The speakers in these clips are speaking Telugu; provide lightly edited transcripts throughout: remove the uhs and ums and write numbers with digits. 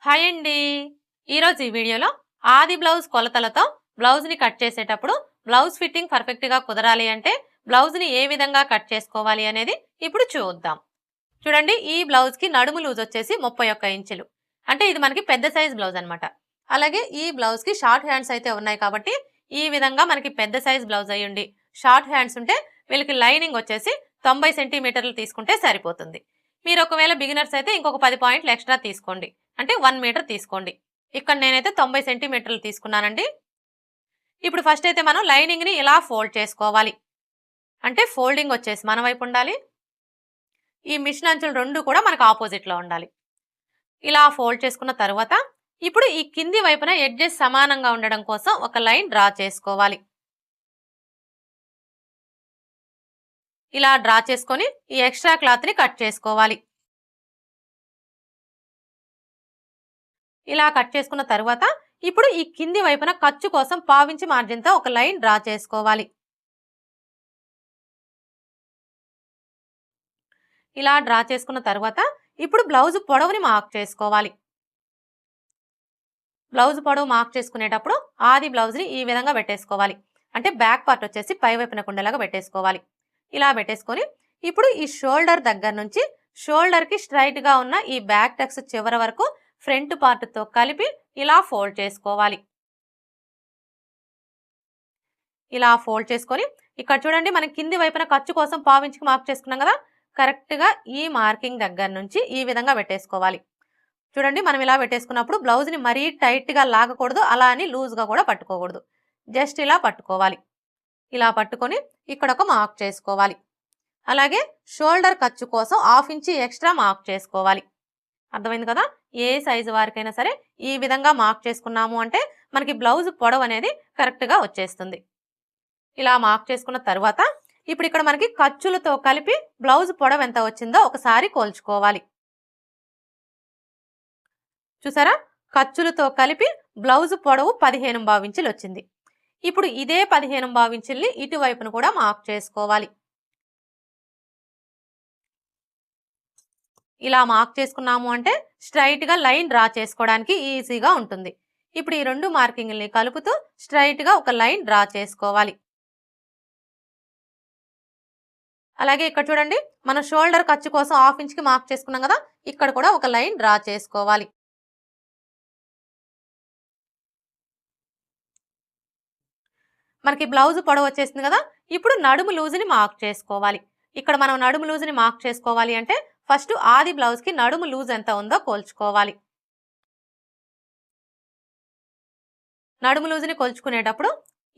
హాయ్ అండి. ఈరోజు ఈ వీడియోలో ఆది బ్లౌజ్ కొలతలతో బ్లౌజ్ని కట్ చేసేటప్పుడు బ్లౌజ్ ఫిట్టింగ్ పర్ఫెక్ట్గా కుదరాలి అంటే బ్లౌజ్ని ఏ విధంగా కట్ చేసుకోవాలి అనేది ఇప్పుడు చూద్దాం. చూడండి, ఈ బ్లౌజ్కి నడుము లూజ్ వచ్చేసి 31 ఇంచులు. అంటే ఇది మనకి పెద్ద సైజ్ బ్లౌజ్ అనమాట. అలాగే ఈ బ్లౌజ్కి షార్ట్ హ్యాండ్స్ అయితే ఉన్నాయి కాబట్టి ఈ విధంగా మనకి పెద్ద సైజ్ బ్లౌజ్ అయ్యుండి షార్ట్ హ్యాండ్స్ ఉంటే వీళ్ళకి లైనింగ్ వచ్చేసి 90 సెంటీమీటర్లు తీసుకుంటే సరిపోతుంది. మీరు ఒకవేళ బిగినర్స్ అయితే ఇంకొక 10 పాయింట్లు ఎక్స్ట్రా తీసుకోండి, అంటే 1 మీటర్ తీసుకోండి. ఇక్కడ నేనైతే 90 సెంటీమీటర్లు తీసుకున్నానండి. ఇప్పుడు ఫస్ట్ అయితే మనం లైనింగ్ని ఇలా ఫోల్డ్ చేసుకోవాలి. అంటే ఫోల్డింగ్ వచ్చేసి మన వైపు ఉండాలి, ఈ మిషన్ అంచులు రెండు కూడా మనకు ఆపోజిట్లో ఉండాలి. ఇలా ఫోల్డ్ చేసుకున్న తర్వాత ఇప్పుడు ఈ కింది వైపున ఎడ్జెస్ సమానంగా ఉండడం కోసం ఒక లైన్ డ్రా చేసుకోవాలి. ఇలా డ్రా చేసుకొని ఈ ఎక్స్ట్రా క్లాత్ని కట్ చేసుకోవాలి. ఇలా కట్ చేసుకున్న తర్వాత ఇప్పుడు ఈ కింది వైపున ఖర్చు కోసం పావించి మార్జిన్తో ఒక లైన్ డ్రా చేసుకోవాలి. ఇలా డ్రా చేసుకున్న తర్వాత ఇప్పుడు బ్లౌజ్ పొడవుని మార్క్ చేసుకోవాలి. బ్లౌజ్ పొడవు మార్క్ చేసుకునేటప్పుడు ఆది బ్లౌజ్ని ఈ విధంగా పెట్టేసుకోవాలి. అంటే బ్యాక్ పార్ట్ వచ్చేసి పై వైపున కుండలాగా పెట్టేసుకోవాలి. ఇలా పెట్టేసుకొని ఇప్పుడు ఈ షోల్డర్ దగ్గర నుంచి షోల్డర్కి స్ట్రైట్గా ఉన్న ఈ బ్యాక్ టక్స్ చివరి వరకు ఫ్రంట్ పార్ట్తో కలిపి ఇలా ఫోల్డ్ చేసుకోవాలి. ఇలా ఫోల్డ్ చేసుకొని ఇక్కడ చూడండి, మనం కింది వైపున ఖర్చు కోసం పావించుకు మార్క్ చేసుకున్నాం కదా, కరెక్ట్గా ఈ మార్కింగ్ దగ్గర నుంచి ఈ విధంగా పెట్టేసుకోవాలి. చూడండి, మనం ఇలా పెట్టేసుకున్నప్పుడు బ్లౌజ్ని మరీ టైట్గా లాగకూడదు, అలా అని లూజ్గా కూడా పట్టుకోకూడదు. జస్ట్ ఇలా పట్టుకోవాలి. ఇలా పట్టుకొని ఇక్కడ ఒక మార్క్ చేసుకోవాలి. అలాగే షోల్డర్ ఖర్చు కోసం 1/2 ఇంచ్ ఎక్స్ట్రా మార్క్ చేసుకోవాలి. అర్థమైంది కదా? ఏ సైజు వారికైనా సరే ఈ విధంగా మార్క్ చేసుకున్నాము అంటే మనకి బ్లౌజ్ పొడవు అనేది కరెక్ట్గా వచ్చేస్తుంది. ఇలా మార్క్ చేసుకున్న తర్వాత ఇప్పుడు ఇక్కడ మనకి ఖర్చులతో కలిపి బ్లౌజ్ పొడవు ఎంత వచ్చిందో ఒకసారి కోల్చుకోవాలి. చూసారా, ఖర్చులతో కలిపి బ్లౌజ్ పొడవు 15.5 ఇంచులు వచ్చింది. ఇప్పుడు ఇదే 15.5 ఇంచుల్ని ఇటువైపును కూడా మార్క్ చేసుకోవాలి. ఇలా మార్క్ చేసుకున్నాము అంటే స్ట్రైట్గా లైన్ డ్రా చేసుకోవడానికి ఈజీగా ఉంటుంది. ఇప్పుడు ఈ రెండు మార్కింగ్ని కలుపుతూ స్ట్రైట్గా ఒక లైన్ డ్రా చేసుకోవాలి. అలాగే ఇక్కడ చూడండి, మన షోల్డర్ ఖర్చు కోసం 1/2 ఇంచ్కి మార్క్ చేసుకున్నాం కదా, ఇక్కడ కూడా ఒక లైన్ డ్రా చేసుకోవాలి. మనకి బ్లౌజ్ పొడవు వచ్చేసింది కదా, ఇప్పుడు నడుము లూజ్ని మార్క్ చేసుకోవాలి. ఇక్కడ మనం నడుము లూజ్ని మార్క్ చేసుకోవాలి అంటే ఫస్ట్ ఆది బ్లౌజ్కి నడుము లూజ్ ఎంత ఉందో కోల్చుకోవాలి. నడుము లూజ్ని కొలుచుకునేటప్పుడు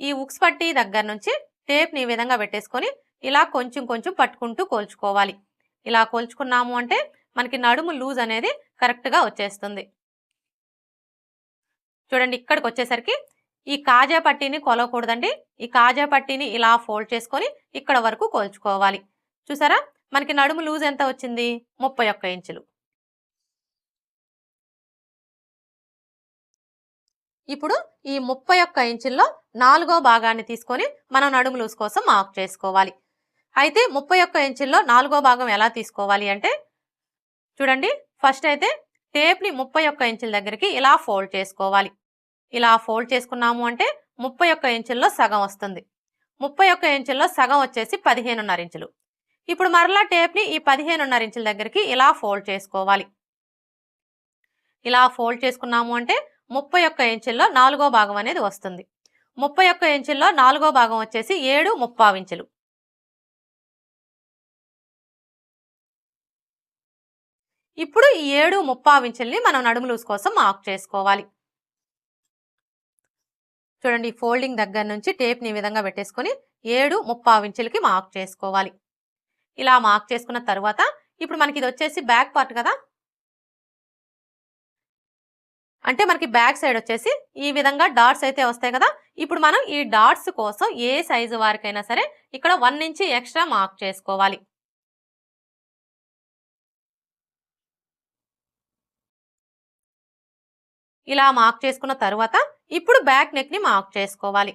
ఈ ఉక్స్ పట్టీ దగ్గర నుంచి టేప్ని ఈ విధంగా పెట్టేసుకొని ఇలా కొంచెం కొంచెం పట్టుకుంటూ కోల్చుకోవాలి. ఇలా కోల్చుకున్నాము అంటే మనకి నడుము లూజ్ అనేది కరెక్ట్గా వచ్చేస్తుంది. చూడండి, ఇక్కడికి వచ్చేసరికి ఈ కాజా పట్టీని కొలవకూడదండి. ఈ కాజా పట్టీని ఇలా ఫోల్డ్ చేసుకొని ఇక్కడ వరకు కోల్చుకోవాలి. చూసారా, మనకి నడుము లూజ్ ఎంత వచ్చింది? 31 ఇంచులు. ఇప్పుడు ఈ 31 ఇంచుల్లో 4వ భాగాన్ని తీసుకొని మనం నడుము లూజ్ కోసం మార్క్ చేసుకోవాలి. అయితే 31 ఇంచుల్లో 4వ భాగం ఎలా తీసుకోవాలి అంటే చూడండి, ఫస్ట్ అయితే టేప్ని 31 ఇంచుల దగ్గరికి ఇలా ఫోల్డ్ చేసుకోవాలి. ఇలా ఫోల్డ్ చేసుకున్నాము అంటే 31 ఇంచుల్లో సగం వస్తుంది. 31 ఇంచుల్లో సగం వచ్చేసి 15.5 ఇంచులు. ఇప్పుడు మరలా టేప్ని ఈ 15.5 ఇంచుల దగ్గరికి ఇలా ఫోల్డ్ చేసుకోవాలి. ఇలా ఫోల్డ్ చేసుకున్నాము అంటే 31 ఇంచుల్లో 4వ భాగం అనేది వస్తుంది. 31 ఇంచుల్లో 4వ భాగం వచ్చేసి 7.75 ఇంచులు. ఇప్పుడు ఈ 7.75 ఇంచుల్ని మనం నడుము లూజ్ కోసం మార్క్ చేసుకోవాలి. చూడండి, ఫోల్డింగ్ దగ్గర నుంచి టేప్ని ఈ విధంగా పెట్టేసుకొని 7.75 ఇంచులకి మార్క్ చేసుకోవాలి. ఇలా మార్క్ చేసుకున్న తర్వాత ఇప్పుడు మనకి ఇది వచ్చేసి బ్యాక్ పార్ట్ కదా, అంటే మనకి బ్యాక్ సైడ్ వచ్చేసి ఈ విధంగా డాట్స్ అయితే వస్తాయి కదా. ఇప్పుడు మనం ఈ డాట్స్ కోసం ఏ సైజు వారికైనా సరే ఇక్కడ 1 ఇంచ్ ఎక్స్ట్రా మార్క్ చేసుకోవాలి. ఇలా మార్క్ చేసుకున్న తర్వాత ఇప్పుడు బ్యాక్ నెక్ని మార్క్ చేసుకోవాలి.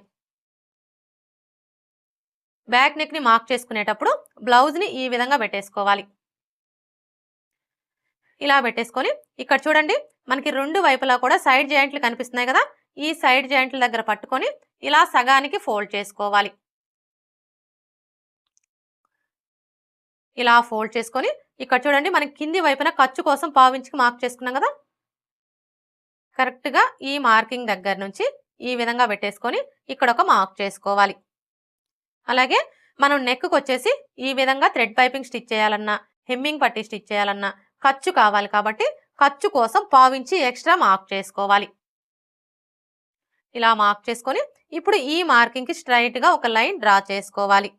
బ్యాక్ నెక్ని మార్క్ చేసుకునేటప్పుడు బ్లౌజ్ని ఈ విధంగా పెట్టేసుకోవాలి. ఇలా పెట్టేసుకొని ఇక్కడ చూడండి, మనకి రెండు వైపులా కూడా సైడ్ జాయింట్లు కనిపిస్తున్నాయి కదా, ఈ సైడ్ జాయింట్ల దగ్గర పట్టుకొని ఇలా సగానికి ఫోల్డ్ చేసుకోవాలి. ఇలా ఫోల్డ్ చేసుకొని ఇక్కడ చూడండి మనకి కింది వైపున ఖర్చు కోసం పావించికి మార్క్ చేసుకున్నాం కదా, కరెక్ట్గా ఈ మార్కింగ్ దగ్గర నుంచి ఈ విధంగా పెట్టేసుకొని ఇక్కడ ఒక మార్క్ చేసుకోవాలి. అలాగే మనం నెక్కు వచ్చేసి ఈ విధంగా థ్రెడ్ పైపింగ్ స్టిచ్ చేయాలన్నా, హెమ్మింగ్ పట్టి స్టిచ్ చేయాలన్నా ఖర్చు కావాలి కాబట్టి ఖర్చు కోసం పావించి ఎక్స్ట్రా మార్క్ చేసుకోవాలి. ఇలా మార్క్ చేసుకొని ఇప్పుడు ఈ మార్కింగ్కి స్ట్రైట్గా ఒక లైన్ డ్రా చేసుకోవాలి.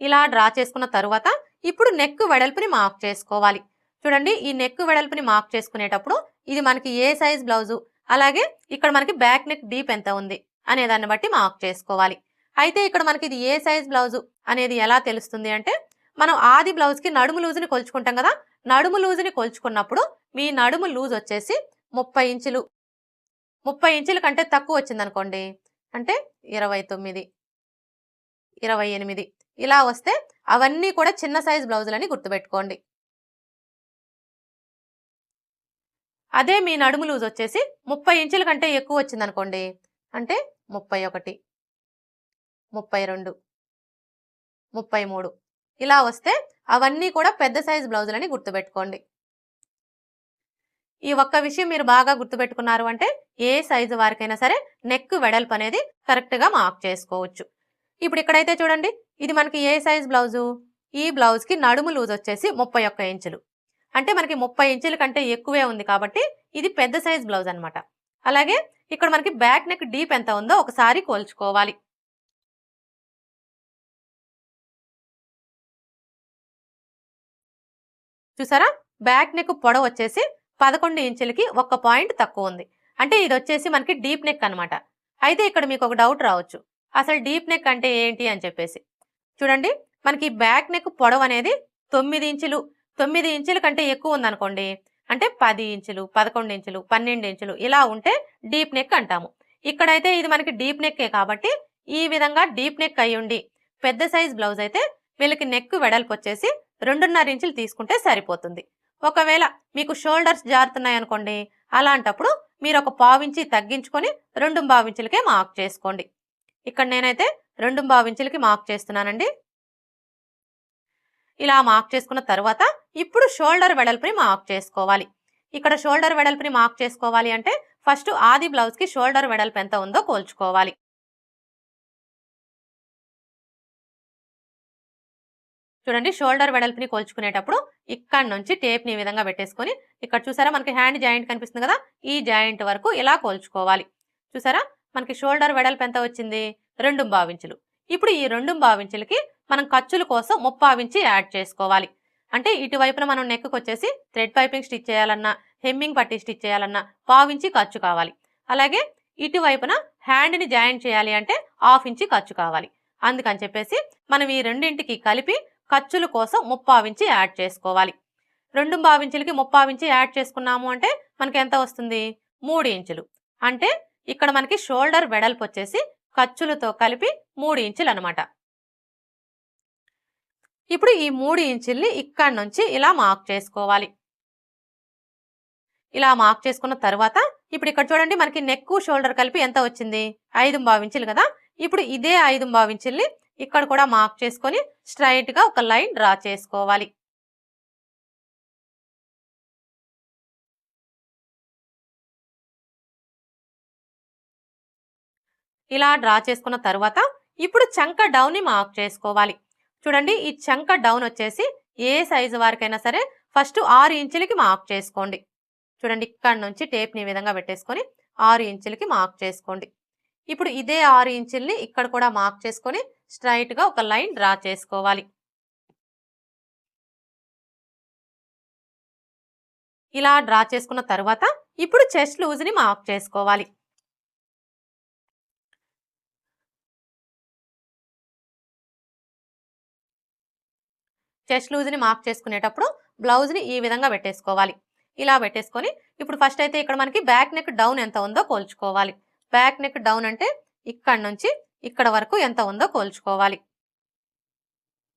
ఇలా డ్రా చేసుకున్న తరువాత ఇప్పుడు నెక్ వెడల్పుని మార్క్ చేసుకోవాలి. చూడండి ఈ నెక్ వెడల్పుని మార్క్ చేసుకునేటప్పుడు ఇది మనకి ఏ సైజ్ బ్లౌజు, అలాగే ఇక్కడ మనకి బ్యాక్ నెక్ డీప్ ఎంత ఉంది అనే దాన్ని బట్టి మార్క్ చేసుకోవాలి. అయితే ఇక్కడ మనకి ఇది ఏ సైజ్ బ్లౌజు అనేది ఎలా తెలుస్తుంది అంటే, మనం ఆది బ్లౌజ్కి నడుము లూజుని కొలుచుకుంటాం కదా, నడుము లూజుని కొలుచుకున్నప్పుడు మీ నడుము లూజ్ వచ్చేసి 30 ఇంచులు, 30 ఇంచుల కంటే తక్కువ వచ్చింది అనుకోండి అంటే 29, 28 ఇలా వస్తే అవన్నీ కూడా చిన్న సైజ్ బ్లౌజులని గుర్తుపెట్టుకోండి. అదే మీ నడుము లూజ్ వచ్చేసి 30 ఇంచుల కంటే ఎక్కువ వచ్చింది అనుకోండి అంటే 31, 32, 33 ఇలా వస్తే అవన్నీ కూడా పెద్ద సైజ్ బ్లౌజులని గుర్తుపెట్టుకోండి. ఈ ఒక్క విషయం మీరు బాగా గుర్తుపెట్టుకున్నారు అంటే ఏ సైజు వారికైనా సరే నెక్ వెడల్పు అనేది కరెక్ట్గా మార్క్ చేసుకోవచ్చు. ఇప్పుడు ఇక్కడైతే చూడండి ఇది మనకి ఏ సైజ్ బ్లౌజు, ఈ బ్లౌజ్కి నడుము లూజ్ వచ్చేసి 31 ఇంచులు అంటే మనకి 30 ఇంచుల కంటే ఎక్కువే ఉంది కాబట్టి ఇది పెద్ద సైజ్ బ్లౌజ్ అనమాట. అలాగే ఇక్కడ మనకి బ్యాక్ నెక్ డీప్ ఎంత ఉందో ఒకసారి కోల్చుకోవాలి. చూసారా బ్యాక్ నెక్ పొడవు వచ్చేసి 11 ఇంచులకి 1 పాయింట్ తక్కువ ఉంది అంటే ఇది వచ్చేసి మనకి డీప్ నెక్ అనమాట. అయితే ఇక్కడ మీకు ఒక డౌట్ రావచ్చు, అసలు డీప్ నెక్ అంటే ఏంటి అని చెప్పేసి. చూడండి మనకి బ్యాక్ నెక్ పొడవు అనేది 9 ఇంచులు, 9 ఇంచుల కంటే ఎక్కువ ఉందనుకోండి అంటే 10 ఇంచులు, 11 ఇంచులు, 12 ఇంచులు ఇలా ఉంటే డీప్ నెక్ అంటాము. ఇక్కడైతే ఇది మనకి డీప్ నెక్కే కాబట్టి ఈ విధంగా డీప్ నెక్ అయ్యుండి పెద్ద సైజ్ బ్లౌజ్ అయితే వీళ్ళకి నెక్ వెడల్పు వచ్చేసి 2.5 ఇంచులు తీసుకుంటే సరిపోతుంది. ఒకవేళ మీకు షోల్డర్స్ జారుతున్నాయి అనుకోండి అలాంటప్పుడు మీరు ఒక పావించి తగ్గించుకొని 2.5 ఇంచులకే మార్క్ చేసుకోండి. ఇక్కడ నేనైతే 2.5 ఇంచులకి మార్క్ చేస్తున్నానండి. ఇలా మార్క్ చేసుకున్న తర్వాత ఇప్పుడు షోల్డర్ వెడల్పుని మార్క్ చేసుకోవాలి. ఇక్కడ షోల్డర్ వెడల్పుని మార్క్ చేసుకోవాలి అంటే ఫస్ట్ ఆది బ్లౌజ్కి షోల్డర్ వెడల్పు ఎంత ఉందో కోల్చుకోవాలి. చూడండి షోల్డర్ వెడల్పుని కోల్చుకునేటప్పుడు ఇక్కడ నుంచి టేప్ని ఈ విధంగా పెట్టేసుకొని ఇక్కడ చూసారా మనకి హ్యాండ్ జాయింట్ కనిపిస్తుంది కదా, ఈ జాయింట్ వరకు ఇలా కోల్చుకోవాలి. చూసారా మనకి షోల్డర్ వెడల్పు ఎంత వచ్చింది 2.5 ఇంచులు. ఇప్పుడు ఈ 2.5 ఇంచులకి మనం ఖర్చుల కోసం 3.5 ఇంచి యాడ్ చేసుకోవాలి. అంటే ఇటువైపున మనం నెక్కు వచ్చేసి థ్రెడ్ పైపింగ్ స్టిచ్ చేయాలన్నా, హెమ్మింగ్ పట్టి స్టిచ్ చేయాలన్నా 1/2 ఇంచి ఖర్చు కావాలి. అలాగే ఇటువైపున హ్యాండ్ని జాయింట్ చేయాలి అంటే 1/2 ఇంచి ఖర్చు కావాలి. అందుకని చెప్పేసి మనం ఈ రెండింటికి కలిపి ఖర్చుల కోసం 3.5 ఇంచి యాడ్ చేసుకోవాలి. 2.5 ఇంచులకి 3.5 ఇంచి యాడ్ చేసుకున్నాము అంటే మనకి ఎంత వస్తుంది 3 ఇంచులు. అంటే ఇక్కడ మనకి షోల్డర్ వెడల్పు వచ్చేసి ఖర్చులతో కలిపి 3 ఇంచులు అనమాట. ఇప్పుడు ఈ 3 ఇంచుల్ని ఇక్కడ నుంచి ఇలా మార్క్ చేసుకోవాలి. ఇలా మార్క్ చేసుకున్న తర్వాత ఇప్పుడు ఇక్కడ చూడండి మనకి నెక్ షోల్డర్ కలిపి ఎంత వచ్చింది 5.5 ఇంచులు కదా. ఇప్పుడు ఇదే 5.5 ఇంచుల్ని ఇక్కడ కూడా మార్క్ చేసుకొని స్ట్రైట్ గా ఒక లైన్ డ్రా చేసుకోవాలి. ఇలా డ్రా చేసుకున్న తర్వాత ఇప్పుడు చంక డౌన్ ని మార్క్ చేసుకోవాలి. చూడండి ఈ చంక డౌన్ వచ్చేసి ఏ సైజు వారికైనా సరే ఫస్ట్ 6 ఇంచులకి మార్క్ చేసుకోండి. చూడండి ఇక్కడ నుంచి టేప్ ని ఈ విధంగా పెట్టేసుకొని 6 ఇంచులకి మార్క్ చేసుకోండి. ఇప్పుడు ఇదే 6 ఇంచుల్ని ఇక్కడ కూడా మార్క్ చేసుకొని స్ట్రైట్ గా ఒక లైన్ డ్రా చేసుకోవాలి. ఇలా డ్రా చేసుకున్న తర్వాత ఇప్పుడు చెస్ట్ లూజ్ ని మార్క్ చేసుకోవాలి. చెస్ట్ లూజ్ ని మార్క్ చేసుకునేటప్పుడు బ్లౌజ్ ని ఈ విధంగా పెట్టేసుకోవాలి. ఇలా పెట్టేసుకొని ఇప్పుడు ఫస్ట్ అయితే ఇక్కడ మనకి బ్యాక్ నెక్ డౌన్ ఎంత ఉందో కోల్చుకోవాలి. బ్యాక్ నెక్ డౌన్ అంటే ఇక్కడ నుంచి ఇక్కడ వరకు ఎంత ఉందో కోల్చుకోవాలి.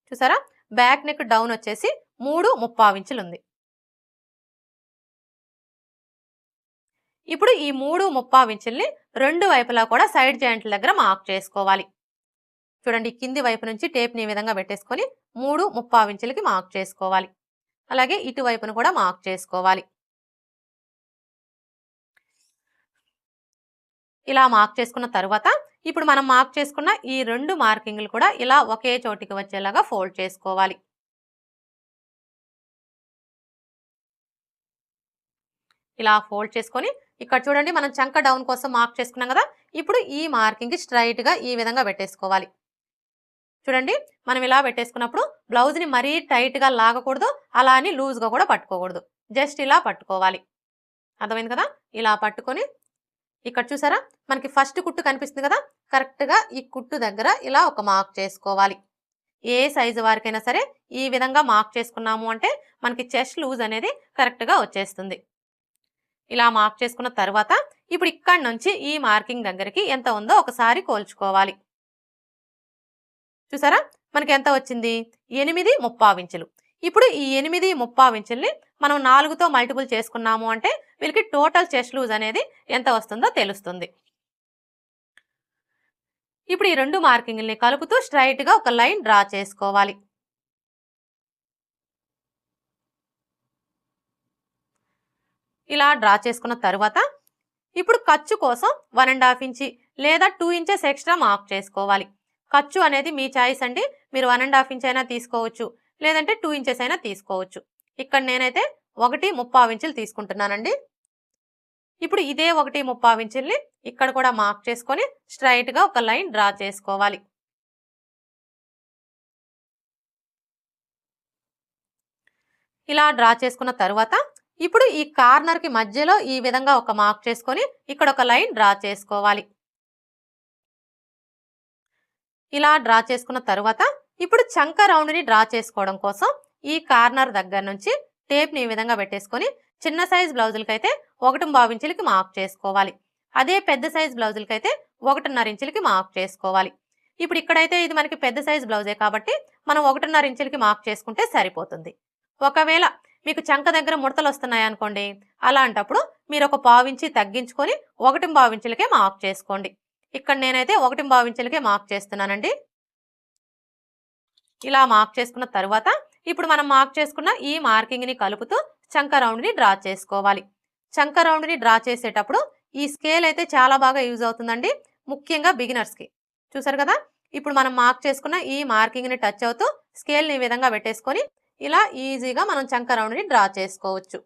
చూసారా బ్యాక్ నెక్ డౌన్ వచ్చేసి 3.75 ఇంచులు ఉంది. ఇప్పుడు ఈ 3.75 ఇంచుల్ని రెండు వైపులా కూడా సైడ్ జాయింట్ల దగ్గర మార్క్ చేసుకోవాలి. చూడండి, కింది వైపు నుంచి టేప్ని ఈ విధంగా పెట్టేసుకొని 3.75 ఇంచులకి మార్క్ చేసుకోవాలి. అలాగే ఇటువైపును కూడా మార్క్ చేసుకోవాలి. ఇలా మార్క్ చేసుకున్న తర్వాత ఇప్పుడు మనం మార్క్ చేసుకున్న ఈ రెండు మార్కింగ్లు కూడా ఇలా ఒకే చోటికి వచ్చేలాగా ఫోల్డ్ చేసుకోవాలి. ఇలా ఫోల్డ్ చేసుకొని ఇక్కడ చూడండి, మనం చంక డౌన్ కోసం మార్క్ చేసుకున్నాం కదా, ఇప్పుడు ఈ మార్కింగ్ స్ట్రైట్ గా ఈ విధంగా పెట్టేసుకోవాలి. చూడండి, మనం ఇలా పెట్టేసుకున్నప్పుడు బ్లౌజ్ ని మరీ టైట్ గా లాగకూడదు, అలా అని లూజ్ గా కూడా పట్టుకోకూడదు. జస్ట్ ఇలా పట్టుకోవాలి. అర్థమైంది కదా? ఇలా పట్టుకొని ఇక్కడ చూసారా, మనకి ఫస్ట్ కుట్టు కనిపిస్తుంది కదా, కరెక్ట్ గా ఈ కుట్టు దగ్గర ఇలా ఒక మార్క్ చేసుకోవాలి. ఏ సైజు వారికైనా సరే ఈ విధంగా మార్క్ చేసుకున్నాము అంటే మనకి చెస్ట్ లూజ్ అనేది కరెక్ట్ గా వచ్చేస్తుంది. ఇలా మార్క్ చేసుకున్న తర్వాత ఇప్పుడు ఇక్కడ నుంచి ఈ మార్కింగ్ దగ్గరికి ఎంత ఉందో ఒకసారి కోల్చుకోవాలి. చూసారా, మనకి ఎంత వచ్చింది? 8.75 ఇంచులు. ఇప్పుడు ఈ 8.75 ఇంచుల్ని మనం 4తో మల్టిపుల్ చేసుకున్నాము అంటే వీళ్ళకి టోటల్ చెస్ట్ లూజ్ అనేది ఎంత వస్తుందో తెలుస్తుంది. ఇప్పుడు ఈ రెండు మార్కింగ్ని కలుపుతూ స్ట్రైట్ గా ఒక లైన్ డ్రా చేసుకోవాలి. ఇలా డ్రా చేసుకున్న తర్వాత ఇప్పుడు ఖర్చు కోసం 1.5 ఇంచి లేదా 2 ఇంచెస్ ఎక్స్ట్రా మార్క్ చేసుకోవాలి. ఖర్చు అనేది మీ చాయిస్ అండి. మీరు 1.5 ఇంచ్ అయినా తీసుకోవచ్చు, లేదంటే 2 ఇంచెస్ అయినా తీసుకోవచ్చు. ఇక్కడ నేనైతే 1.35 ఇంచులు తీసుకుంటున్నానండి. ఇప్పుడు ఇదే 1.35 ఇంచుల్ని ఇక్కడ కూడా మార్క్ చేసుకొని స్ట్రైట్ గా ఒక లైన్ డ్రా చేసుకోవాలి. ఇలా డ్రా చేసుకున్న తర్వాత ఇప్పుడు ఈ కార్నర్ కి మధ్యలో ఈ విధంగా ఒక మార్క్ చేసుకొని ఇక్కడ ఒక లైన్ డ్రా చేసుకోవాలి. ఇలా డ్రా చేసుకున్న తర్వాత ఇప్పుడు చంక రౌండ్ ని డ్రా చేసుకోవడం కోసం ఈ కార్నర్ దగ్గర నుంచి టేప్ ని ఈ విధంగా పెట్టేసుకొని చిన్న సైజ్ బ్లౌజులకైతే 1.25 ఇంచులకి మార్క్ చేసుకోవాలి. అదే పెద్ద సైజ్ బ్లౌజులకైతే 1.5 ఇంచులకి మార్క్ చేసుకోవాలి. ఇప్పుడు ఇక్కడైతే ఇది మనకి పెద్ద సైజ్ బ్లౌజే కాబట్టి మనం 1.5 ఇంచులకి మార్క్ చేసుకుంటే సరిపోతుంది. ఒకవేళ మీకు చంక దగ్గర ముడతలు వస్తున్నాయి అనుకోండి, అలాంటప్పుడు మీరు ఒక 1.5 ఇంచి తగ్గించుకొని 1.25 ఇంచులకే మార్క్ చేసుకోండి. ఇక్కడ నేనైతే 1.25 ఇంచులకే మార్క్ చేస్తున్నానండి. ఇలా మార్క్ చేసుకున్న తర్వాత ఇప్పుడు మనం మార్క్ చేసుకున్న ఈ మార్కింగ్ ని కలుపుతూ చంక రౌండ్ ని డ్రా చేసుకోవాలి. చంక రౌండ్ ని డ్రా చేసేటప్పుడు ఈ స్కేల్ అయితే చాలా బాగా యూజ్ అవుతుందండి, ముఖ్యంగా బిగినర్స్ కి. చూసారు కదా, ఇప్పుడు మనం మార్క్ చేసుకున్న ఈ మార్కింగ్ ని టచ్ అవుతూ స్కేల్ ని ఈ విధంగా పెట్టేసుకొని ఇలా ఈజీగా మనం చంక రౌండ్ ని డ్రా చేసుకోవచ్చు.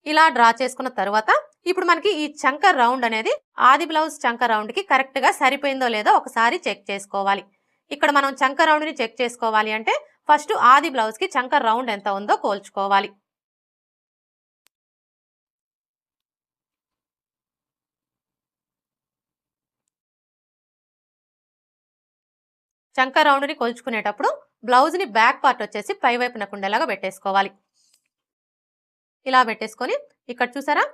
ఇలా డ్రా చేసుకున్న తర్వాత ఇప్పుడు మనకి ఈ చంక రౌండ్ అనేది ఆది బ్లౌజ్ చంక రౌండ్ కి కరెక్ట్ గా సరిపోయిందో లేదో ఒకసారి చెక్ చేసుకోవాలి. ఇక్కడ మనం చంక రౌండ్ ని చెక్ చేసుకోవాలి అంటే ఫస్ట్ ఆది బ్లౌజ్ కి చంక రౌండ్ ఎంత ఉందో కోల్చుకోవాలి. చంక రౌండ్ ని కొలుచుకునేటప్పుడు బ్లౌజ్ ని బ్యాక్ పార్ట్ వచ్చేసి పై వైపునకు ఉండేలాగా పెట్టేసుకోవాలి. ఇలా పెట్టేసుకొని ఇక్కడ చూసారా,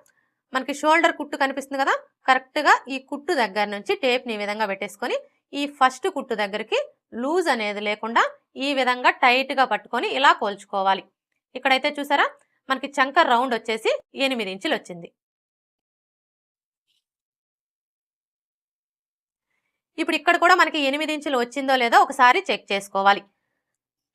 మనకి షోల్డర్ కుట్టు కనిపిస్తుంది కదా, కరెక్ట్ గా ఈ కుట్టు దగ్గర నుంచి టేప్ ని ఈ విధంగా పెట్టేసుకొని ఈ ఫస్ట్ కుట్టు దగ్గరికి లూజ్ అనేది లేకుండా ఈ విధంగా టైట్ గా పట్టుకొని ఇలా కోల్చుకోవాలి. ఇక్కడైతే చూసారా, మనకి చంక రౌండ్ వచ్చేసి 8 ఇంచులు వచ్చింది. ఇప్పుడు ఇక్కడ కూడా మనకి 8 ఇంచులు వచ్చిందో లేదో ఒకసారి చెక్ చేసుకోవాలి.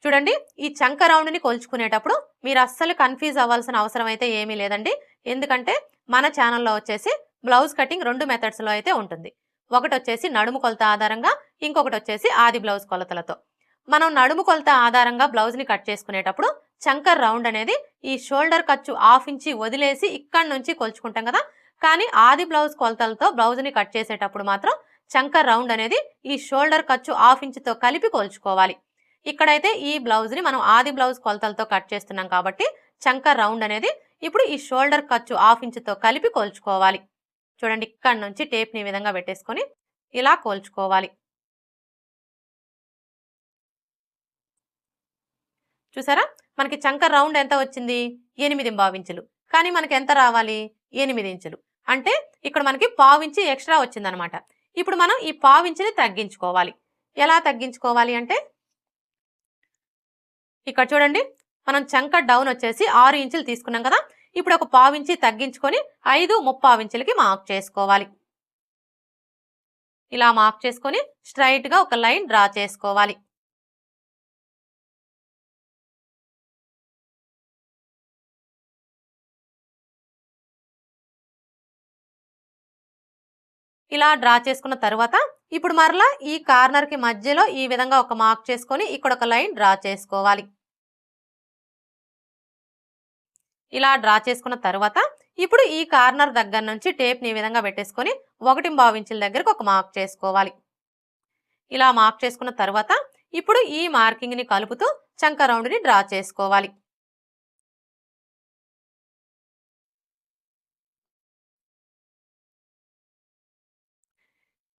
చూడండి, ఈ చంక రౌండ్ ని కొలుచుకునేటప్పుడు మీరు అస్సలు కన్ఫ్యూజ్ అవ్వాల్సిన అవసరం అయితే ఏమీ లేదండి. ఎందుకంటే మన ఛానల్లో వచ్చేసి బ్లౌజ్ కటింగ్ 2 మెథడ్స్ లో అయితే ఉంటుంది. ఒకటి వచ్చేసి నడుము కొలత ఆధారంగా, ఇంకొకటి వచ్చేసి ఆది బ్లౌజ్ కొలతలతో. మనం నడుము కొలత ఆధారంగా బ్లౌజ్ ని కట్ చేసుకునేటప్పుడు చంక రౌండ్ అనేది ఈ షోల్డర్ ఖర్చు 1/2 ఇంచి వదిలేసి ఇక్కడ నుంచి కొలుచుకుంటాం కదా, కానీ ఆది బ్లౌజ్ కొలతలతో బ్లౌజ్ ని కట్ చేసేటప్పుడు మాత్రం చంక రౌండ్ అనేది ఈ షోల్డర్ ఖర్చు 1/2 ఇంచుతో కలిపి కొలుచుకోవాలి. ఇక్కడైతే ఈ బ్లౌజ్ ని మనం ఆది బ్లౌజ్ కొలతలతో కట్ చేస్తున్నాం కాబట్టి చంక రౌండ్ అనేది ఇప్పుడు ఈ షోల్డర్ ఖర్చు 1/2 ఇంచుతో కలిపి కోల్చుకోవాలి. చూడండి, ఇక్కడ నుంచి టేప్ ని ఈ విధంగా పెట్టేసుకొని ఇలా కోల్చుకోవాలి. చూసారా, మనకి చంక రౌండ్ ఎంత వచ్చింది? 8.25 ఇంచులు. కానీ మనకి ఎంత రావాలి? 8 ఇంచులు. అంటే ఇక్కడ మనకి 1/2 ఇంచి ఎక్స్ట్రా వచ్చిందనమాట. ఇప్పుడు మనం ఈ 1/2 ఇంచుని తగ్గించుకోవాలి. ఎలా తగ్గించుకోవాలి అంటే ఇక్కడ చూడండి, మనం చంక డౌన్ వచ్చేసి 6 ఇంచులు తీసుకున్నాం కదా. ఇప్పుడు ఒక పావు ఇంచి తగ్గించుకొని 5 ఇంచులకి మార్క్ చేసుకోవాలి. ఇలా మార్క్ చేసుకొని స్ట్రైట్ గా ఒక లైన్ డ్రా చేసుకోవాలి. ఇలా డ్రా చేసుకున్న తర్వాత ఇప్పుడు మరలా ఈ కార్నర్ కి మధ్యలో ఈ విధంగా ఒక మార్క్ చేసుకొని ఇక్కడ ఒక లైన్ డ్రా చేసుకోవాలి. ఇలా డ్రా చేసుకున్న తర్వాత ఇప్పుడు ఈ కార్నర్ దగ్గర నుంచి టేప్ ని ఈ విధంగా పెట్టేసుకొని 1.5 ఇంచుల దగ్గరకు ఒక మార్క్ చేసుకోవాలి. ఇలా మార్క్ చేసుకున్న తర్వాత ఇప్పుడు ఈ మార్కింగ్ ని కలుపుతూ చంక రౌండ్ ని డ్రా చేసుకోవాలి.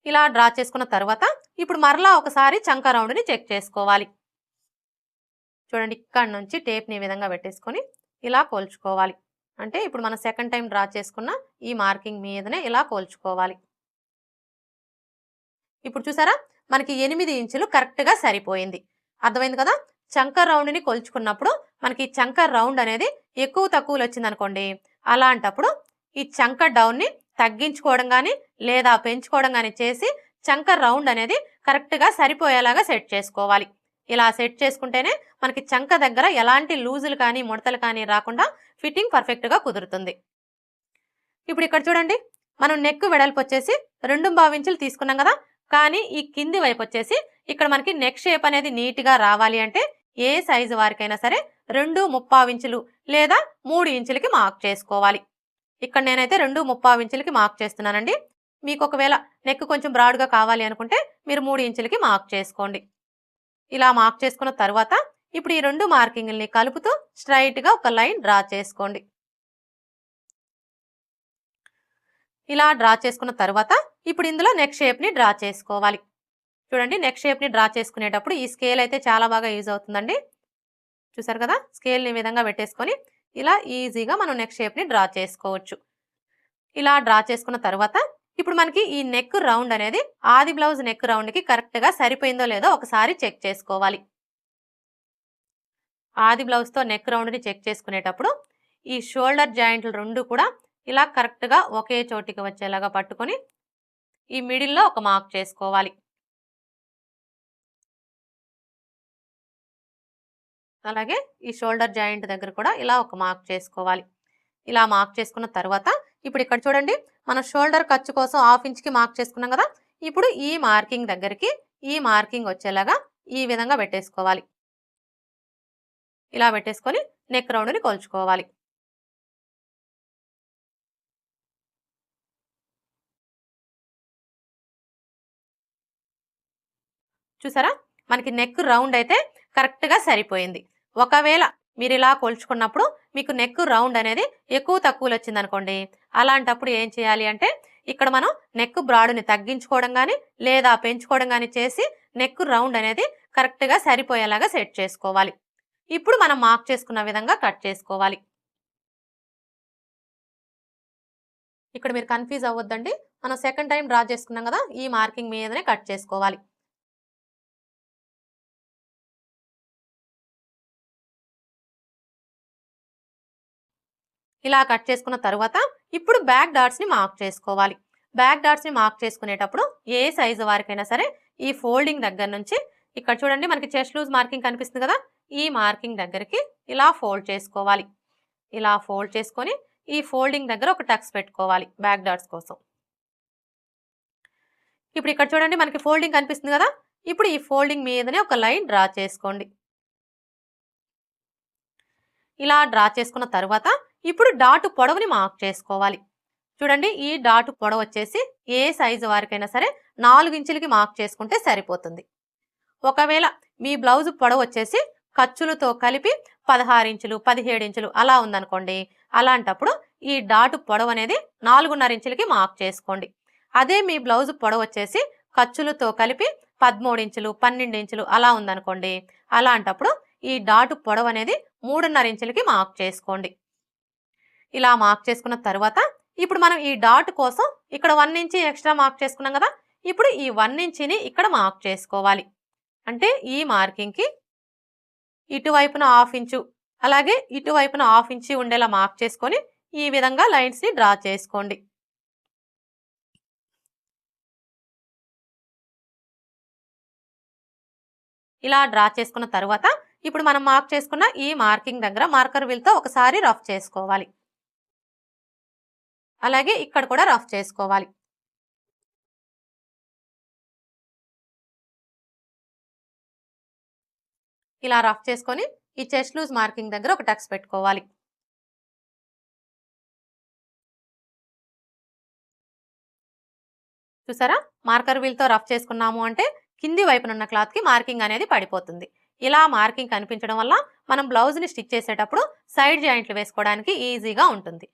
ఇలా డ్రా చేసుకున్న తర్వాత ఇప్పుడు మరలా ఒకసారి చంక రౌండ్ ని చెక్ చేసుకోవాలి. చూడండి, ఇక్కడ నుంచి టేప్ ని ఈ విధంగా పెట్టేసుకొని ఇలా కోల్చుకోవాలి. అంటే ఇప్పుడు మనం సెకండ్ టైం డ్రా చేసుకున్న ఈ మార్కింగ్ మీదనే ఇలా కోల్చుకోవాలి. ఇప్పుడు చూసారా, మనకి 8 ఇంచులు కరెక్ట్ గా సరిపోయింది. అర్థమైంది కదా. చంక రౌండ్ ని కొలుచుకున్నప్పుడు మనకి చంక రౌండ్ అనేది ఎక్కువ తక్కువలు వచ్చింది అనుకోండి, అలాంటప్పుడు ఈ చంక డౌన్ ని తగ్గించుకోవడం కానీ లేదా పెంచుకోవడం కానీ చేసి చంక రౌండ్ అనేది కరెక్ట్ గా సరిపోయేలాగా సెట్ చేసుకోవాలి. ఇలా సెట్ చేసుకుంటేనే మనకి చంక దగ్గర ఎలాంటి లూజులు కానీ ముడతలు కానీ రాకుండా ఫిట్టింగ్ పర్ఫెక్ట్ గా కుదురుతుంది. ఇప్పుడు ఇక్కడ చూడండి, మనం నెక్ వెడల్పు వచ్చేసి 2.5 ఇంచులు తీసుకున్నాం కదా. కానీ ఈ కింది వైపు వచ్చేసి ఇక్కడ మనకి నెక్ షేప్ అనేది నీట్ గా రావాలి అంటే ఏ సైజు వారికైనా సరే 2.5 ఇంచులు లేదా 3 ఇంచులకి మార్క్ చేసుకోవాలి. ఇక్కడ నేనైతే 2.5 ఇంచులకి మార్క్ చేస్తున్నానండి. మీకు ఒకవేళ నెక్ కొంచెం బ్రాడ్గా కావాలి అనుకుంటే మీరు 3 ఇంచులకి మార్క్ చేసుకోండి. ఇలా మార్క్ చేసుకున్న తర్వాత ఇప్పుడు ఈ 2 మార్కింగ్ని కలుపుతూ స్ట్రైట్ గా ఒక లైన్ డ్రా చేసుకోండి. ఇలా డ్రా చేసుకున్న తర్వాత ఇప్పుడు ఇందులో నెక్ షేప్ ని డ్రా చేసుకోవాలి. చూడండి, నెక్ షేప్ ని డ్రా చేసుకునేటప్పుడు ఈ స్కేల్ అయితే చాలా బాగా యూజ్ అవుతుందండి. చూసారు కదా, స్కేల్ ని ఈ విధంగా పెట్టేసుకొని ఇలా ఈజీగా మనం నెక్ షేప్ ని డ్రా చేసుకోవచ్చు. ఇలా డ్రా చేసుకున్న తర్వాత ఇప్పుడు మనకి ఈ నెక్ రౌండ్ అనేది ఆది బ్లౌజ్ నెక్ రౌండ్ కి కరెక్ట్ గా సరిపోయిందో లేదో ఒకసారి చెక్ చేసుకోవాలి. ఆది బ్లౌజ్ తో నెక్ రౌండ్ ని చెక్ చేసుకునేటప్పుడు ఈ షోల్డర్ జాయింట్లు రెండు కూడా ఇలా కరెక్ట్ గా ఒకే చోటికి వచ్చేలాగా పట్టుకొని ఈ మిడిల్లో ఒక మార్క్ చేసుకోవాలి. అలాగే ఈ షోల్డర్ జాయింట్ దగ్గర కూడా ఇలా ఒక మార్క్ చేసుకోవాలి. ఇలా మార్క్ చేసుకున్న తర్వాత ఇప్పుడు ఇక్కడ చూడండి, మన షోల్డర్ ఖర్చు కోసం 1/2 ఇంచ్కి మార్క్ చేసుకున్నాం కదా. ఇప్పుడు ఈ మార్కింగ్ దగ్గరికి ఈ మార్కింగ్ వచ్చేలాగా ఈ విధంగా పెట్టేసుకోవాలి. ఇలా పెట్టేసుకొని నెక్ రౌండ్ని కొలుచుకోవాలి. చూసారా, మనకి నెక్ రౌండ్ అయితే కరెక్ట్గా సరిపోయింది. ఒకవేళ మీరు ఇలా కొలుచుకున్నప్పుడు మీకు నెక్ రౌండ్ అనేది ఎక్కువ తక్కువలు వచ్చింది అనుకోండి, అలాంటప్పుడు ఏం చేయాలి అంటే ఇక్కడ మనం నెక్ బ్రాడ్ని తగ్గించుకోవడం కానీ లేదా పెంచుకోవడం కానీ చేసి నెక్ రౌండ్ అనేది కరెక్ట్గా సరిపోయేలాగా సెట్ చేసుకోవాలి. ఇప్పుడు మనం మార్క్ చేసుకున్న విధంగా కట్ చేసుకోవాలి. ఇక్కడ మీరు కన్ఫ్యూజ్ అవ్వద్దండి, మనం సెకండ్ టైం డ్రా చేసుకున్నాం కదా, ఈ మార్కింగ్ మీదనే కట్ చేసుకోవాలి. ఇలా కట్ చేసుకున్న తర్వాత ఇప్పుడు బ్యాక్ డాట్స్ ని మార్క్ చేసుకోవాలి. బ్యాక్ డాట్స్ ని మార్క్ చేసుకునేటప్పుడు ఏ సైజు వారికైనా సరే ఈ ఫోల్డింగ్ దగ్గర నుంచి ఇక్కడ చూడండి, మనకి చెస్ట్ లూజ్ మార్కింగ్ కనిపిస్తుంది కదా, ఈ మార్కింగ్ దగ్గరికి ఇలా ఫోల్డ్ చేసుకోవాలి. ఇలా ఫోల్డ్ చేసుకొని ఈ ఫోల్డింగ్ దగ్గర ఒక టక్స్ పెట్టుకోవాలి బ్యాక్ డాట్స్ కోసం. ఇప్పుడు ఇక్కడ చూడండి, మనకి ఫోల్డింగ్ కనిపిస్తుంది కదా, ఇప్పుడు ఈ ఫోల్డింగ్ మీదనే ఒక లైన్ డ్రా చేసుకోండి. ఇలా డ్రా చేసుకున్న తర్వాత ఇప్పుడు డాటు పొడవుని మార్క్ చేసుకోవాలి. చూడండి, ఈ డాటు పొడవు వచ్చేసి ఏ సైజు వారికైనా సరే 4 ఇంచులకి మార్క్ చేసుకుంటే సరిపోతుంది. ఒకవేళ మీ బ్లౌజ్ పొడవు వచ్చేసి ఖర్చులతో కలిపి 16 ఇంచులు 17 ఇంచులు అలా ఉందనుకోండి, అలాంటప్పుడు ఈ డాటు పొడవు అనేది 4.5 ఇంచులకి మార్క్ చేసుకోండి. అదే మీ బ్లౌజ్ పొడవు వచ్చేసి ఖర్చులతో కలిపి 13 ఇంచులు 12 ఇంచులు అలా ఉందనుకోండి, అలాంటప్పుడు ఈ డాటు పొడవు అనేది 3.5 ఇంచులకి మార్క్ చేసుకోండి. ఇలా మార్క్ చేసుకున్న తర్వాత ఇప్పుడు మనం ఈ డాట్ కోసం ఇక్కడ 1 ఇంచ్ ఎక్స్ట్రా మార్క్ చేసుకున్నాం కదా, ఇప్పుడు ఈ 1 ఇంచ్ని ఇక్కడ మార్క్ చేసుకోవాలి. అంటే ఈ మార్కింగ్కి ఇటువైపున హాఫ్ ఇంచు అలాగే ఇటువైపున హాఫ్ ఇంచు ఉండేలా మార్క్ చేసుకొని ఈ విధంగా లైన్స్ని డ్రా చేసుకోండి. ఇలా డ్రా చేసుకున్న తర్వాత ఇప్పుడు మనం మార్క్ చేసుకున్న ఈ మార్కింగ్ దగ్గర మార్కర్ వీల్తో ఒకసారి రఫ్ చేసుకోవాలి. అలాగే ఇక్కడ కూడా రఫ్ చేసుకోవాలి. ఇలా రఫ్ చేసుకొని ఈ చెస్ట్ లూజ్ మార్కింగ్ దగ్గర ఒక టక్స్ పెట్టుకోవాలి. చూసారా, మార్కర్ వీల్తో రఫ్ చేసుకున్నాము అంటే కింది వైపునున్న క్లాత్కి మార్కింగ్ అనేది పడిపోతుంది. ఇలా మార్కింగ్ కనిపించడం వల్ల మనం బ్లౌజ్ని స్టిచ్ చేసేటప్పుడు సైడ్ జాయింట్లు వేసుకోవడానికి ఈజీగా ఉంటుంది.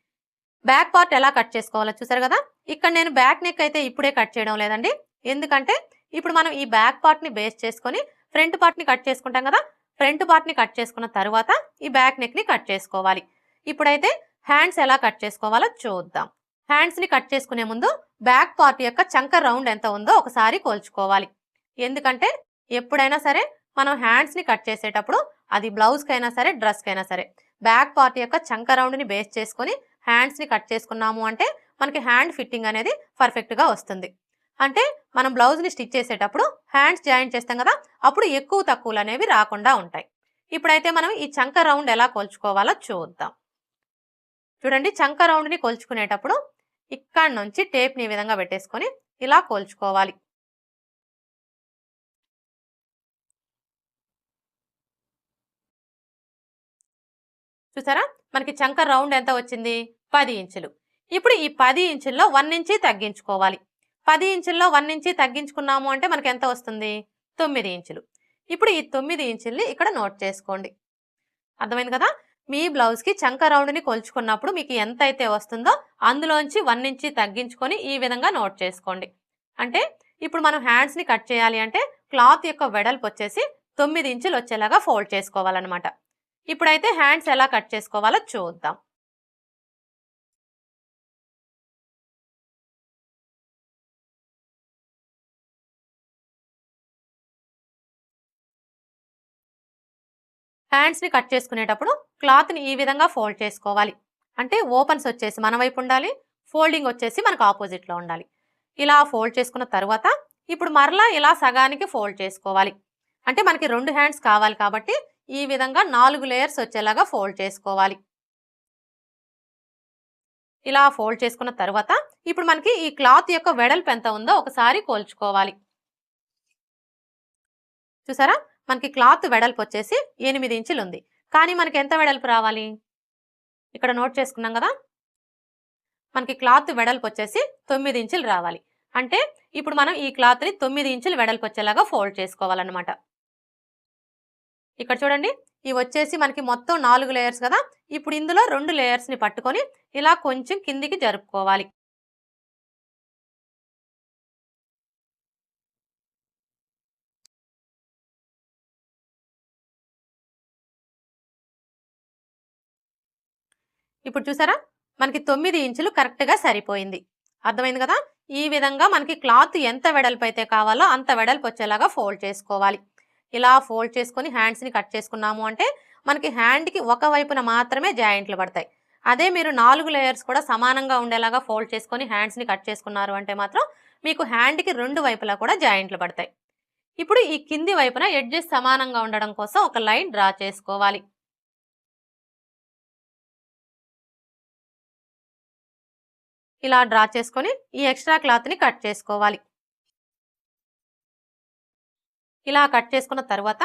బ్యాక్ పార్ట్ ఎలా కట్ చేసుకోవాలో చూసారు కదా. ఇక్కడ నేను బ్యాక్ నెక్ అయితే ఇప్పుడే కట్ చేయడం లేదండి. ఎందుకంటే ఇప్పుడు మనం ఈ బ్యాక్ పార్ట్ని బేస్ చేసుకొని ఫ్రంట్ పార్ట్ని కట్ చేసుకుంటాం కదా. ఫ్రంట్ పార్ట్ని కట్ చేసుకున్న తర్వాత ఈ బ్యాక్ నెక్ని కట్ చేసుకోవాలి. ఇప్పుడైతే హ్యాండ్స్ ఎలా కట్ చేసుకోవాలో చూద్దాం. హ్యాండ్స్ని కట్ చేసుకునే ముందు బ్యాక్ పార్ట్ యొక్క చంక రౌండ్ ఎంత ఉందో ఒకసారి కొలుచుకోవాలి. ఎందుకంటే ఎప్పుడైనా సరే మనం హ్యాండ్స్ని కట్ చేసేటప్పుడు అది బ్లౌజ్కైనా సరే డ్రెస్కైనా సరే బ్యాక్ పార్ట్ యొక్క చంక రౌండ్ని బేస్ చేసుకొని హ్యాండ్స్ని కట్ చేసుకున్నాము అంటే మనకి హ్యాండ్ ఫిట్టింగ్ అనేది పర్ఫెక్ట్గా వస్తుంది. అంటే మనం బ్లౌజ్ని స్టిచ్ చేసేటప్పుడు హ్యాండ్స్ జాయిన్ చేస్తాం కదా, అప్పుడు ఎక్కువ తక్కువలు అనేవి రాకుండా ఉంటాయి. ఇప్పుడైతే మనం ఈ చంక రౌండ్ ఎలా కొలుచుకోవాలో చూద్దాం. చూడండి, చంక రౌండ్ని కొలుచుకునేటప్పుడు ఇక్కడ నుంచి టేప్ని ఈ విధంగా పెట్టేసుకొని ఇలా కొలుచుకోవాలి. చూసారా, మనకి చంక రౌండ్ ఎంత వచ్చింది? 10 ఇంచులు. ఇప్పుడు ఈ 10 ఇంచుల్లో 1 ఇంచి తగ్గించుకోవాలి. 10 ఇంచుల్లో 1 ఇంచి తగ్గించుకున్నాము అంటే మనకి ఎంత వస్తుంది? 9 ఇంచులు. ఇప్పుడు ఈ 9 ఇంచుల్ని ఇక్కడ నోట్ చేసుకోండి. అర్థమైంది కదా. మీ బ్లౌజ్కి చంక రౌండ్ని కొలుచుకున్నప్పుడు మీకు ఎంత అయితే వస్తుందో అందులోంచి 1 ఇంచి తగ్గించుకొని ఈ విధంగా నోట్ చేసుకోండి. అంటే ఇప్పుడు మనం హ్యాండ్స్ని కట్ చేయాలి అంటే క్లాత్ యొక్క వెడల్పు వచ్చేసి 9 ఇంచులు వచ్చేలాగా ఫోల్డ్ చేసుకోవాలన్నమాట. ఇప్పుడైతే హ్యాండ్స్ ఎలా కట్ చేసుకోవాలో చూద్దాం. హ్యాండ్స్ని కట్ చేసుకునేటప్పుడు క్లాత్ని ఈ విధంగా ఫోల్డ్ చేసుకోవాలి. అంటే ఓపెన్స్ వచ్చేసి మన వైపు ఉండాలి, ఫోల్డింగ్ వచ్చేసి మనకు ఆపోజిట్లో ఉండాలి. ఇలా ఫోల్డ్ చేసుకున్న తర్వాత ఇప్పుడు మరలా ఇలా సగానికి ఫోల్డ్ చేసుకోవాలి. అంటే మనకి 2 హ్యాండ్స్ కావాలి కాబట్టి ఈ విధంగా 4 లేయర్స్ వచ్చేలాగా ఫోల్డ్ చేసుకోవాలి. ఇలా ఫోల్డ్ చేసుకున్న తర్వాత ఇప్పుడు మనకి ఈ క్లాత్ యొక్క వెడల్పు ఎంత ఉందో ఒకసారి కొలుచుకోవాలి. చూసారా, మనకి క్లాత్ వెడల్పు వచ్చేసి 8 ఇంచులు ఉంది. కానీ మనకి ఎంత వెడల్పు రావాలి? ఇక్కడ నోట్ చేసుకున్నాం కదా, మనకి క్లాత్ వెడల్పు వచ్చేసి 9 ఇంచులు రావాలి. అంటే ఇప్పుడు మనం ఈ క్లాత్ని 9 ఇంచులు వెడల్పు వచ్చేలాగా ఫోల్డ్ చేసుకోవాలన్నమాట. ఇక్కడ చూడండి, ఇవి వచ్చేసి మనకి మొత్తం 4 లేయర్స్ కదా. ఇప్పుడు ఇందులో 2 లేయర్స్ని పట్టుకొని ఇలా కొంచెం కిందికి జరుపుకోవాలి. ఇప్పుడు చూసారా, మనకి 9 ఇంచులు కరెక్ట్గా సరిపోయింది. అర్థమైంది కదా. ఈ విధంగా మనకి క్లాత్ ఎంత వెడల్పు అయితే కావాలో అంత వెడల్పు వచ్చేలాగా ఫోల్డ్ చేసుకోవాలి. ఇలా ఫోల్డ్ చేసుకొని హ్యాండ్స్ని కట్ చేసుకున్నాము అంటే మనకి హ్యాండ్కి ఒక వైపున మాత్రమే జాయింట్లు పడతాయి. అదే మీరు 4 లేయర్స్ కూడా సమానంగా ఉండేలాగా ఫోల్డ్ చేసుకొని హ్యాండ్స్ని కట్ చేసుకున్నారు అంటే మాత్రం మీకు హ్యాండ్కి 2 వైపులా కూడా జాయింట్లు పడతాయి. ఇప్పుడు ఈ కింది వైపున ఎడ్జెస్ సమానంగా ఉండడం కోసం ఒక లైన్ డ్రా చేసుకోవాలి. ఇలా డ్రా చేసుకొని ఈ ఎక్స్ట్రా క్లాత్ని కట్ చేసుకోవాలి. ఇలా కట్ చేసుకున్న తర్వాత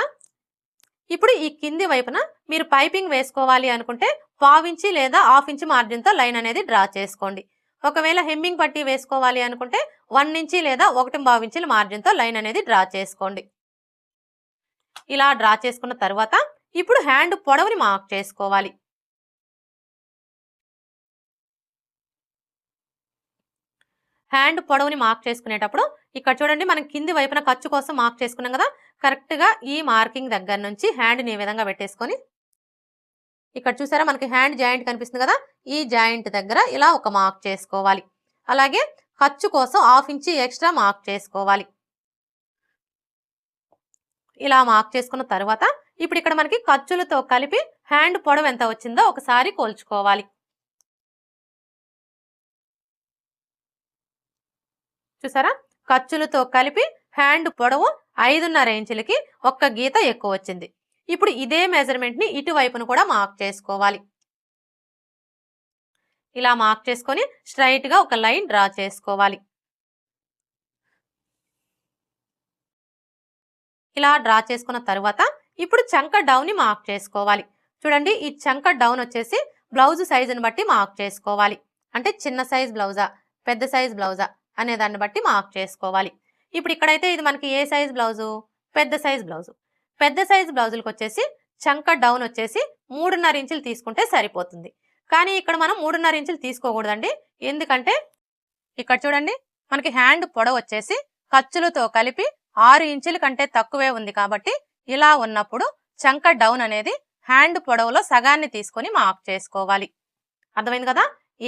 ఇప్పుడు ఈ కింది వైపున మీరు పైపింగ్ వేసుకోవాలి అనుకుంటే 1/2 ఇంచి లేదా 1/2 ఇంచి మార్జిన్తో లైన్ అనేది డ్రా చేసుకోండి. ఒకవేళ హెమ్మింగ్ పట్టీ వేసుకోవాలి అనుకుంటే 1 ఇంచి లేదా 1.5 ఇంచుల మార్జిన్తో లైన్ అనేది డ్రా చేసుకోండి. ఇలా డ్రా చేసుకున్న తర్వాత ఇప్పుడు హ్యాండ్ పొడవుని మార్క్ చేసుకోవాలి. హ్యాండ్ పొడవుని మార్క్ చేసుకునేటప్పుడు ఇక్కడ చూడండి, మనం కింది వైపున ఖర్చు కోసం మార్క్ చేసుకున్నాం కదా. కరెక్ట్గా ఈ మార్కింగ్ దగ్గర నుంచి హ్యాండ్ని ఈ విధంగా పెట్టేసుకొని ఇక్కడ చూసారా, మనకి హ్యాండ్ జాయింట్ కనిపిస్తుంది కదా, ఈ జాయింట్ దగ్గర ఇలా ఒక మార్క్ చేసుకోవాలి. అలాగే ఖర్చు కోసం 1/2 ఇంచి ఎక్స్ట్రా మార్క్ చేసుకోవాలి. ఇలా మార్క్ చేసుకున్న తర్వాత ఇప్పుడు ఇక్కడ మనకి ఖర్చులతో కలిపి హ్యాండ్ పొడవు ఎంత వచ్చిందో ఒకసారి కొలుచుకోవాలి. చూసారా, ఖర్చులతో కలిపి హ్యాండ్ పొడవు 5.5 ఇంచులకి ఒక్క గీత ఎక్కువ వచ్చింది. ఇప్పుడు ఇదే మెజర్మెంట్ ని ఇటువైపును కూడా మార్క్ చేసుకోవాలి. ఇలా మార్క్ చేసుకొని స్ట్రైట్ గా ఒక లైన్ డ్రా చేసుకోవాలి. ఇలా డ్రా చేసుకున్న తర్వాత ఇప్పుడు చంక డౌన్ ని మార్క్ చేసుకోవాలి. చూడండి, ఈ చంక డౌన్ వచ్చేసి బ్లౌజ్ సైజుని బట్టి మార్క్ చేసుకోవాలి. అంటే చిన్న సైజ్ బ్లౌజా పెద్ద సైజ్ బ్లౌజా అనే దాన్ని బట్టి మార్క్ చేసుకోవాలి. ఇప్పుడు ఇక్కడైతే ఇది మనకి ఏ సైజ్ బ్లౌజు, పెద్ద సైజ్ బ్లౌజు. పెద్ద సైజ్ బ్లౌజులకు వచ్చేసి చంక డౌన్ వచ్చేసి 3.5 ఇంచులు తీసుకుంటే సరిపోతుంది. కానీ ఇక్కడ మనం 3.5 ఇంచులు తీసుకోకూడదండి. ఎందుకంటే ఇక్కడ చూడండి, మనకి హ్యాండ్ పొడవు వచ్చేసి ఖర్చులతో కలిపి 6 ఇంచుల కంటే తక్కువే ఉంది. కాబట్టి ఇలా ఉన్నప్పుడు చంక డౌన్ అనేది హ్యాండ్ పొడవులో సగాన్ని తీసుకొని మార్క్ చేసుకోవాలి. అర్థమైంది కదా?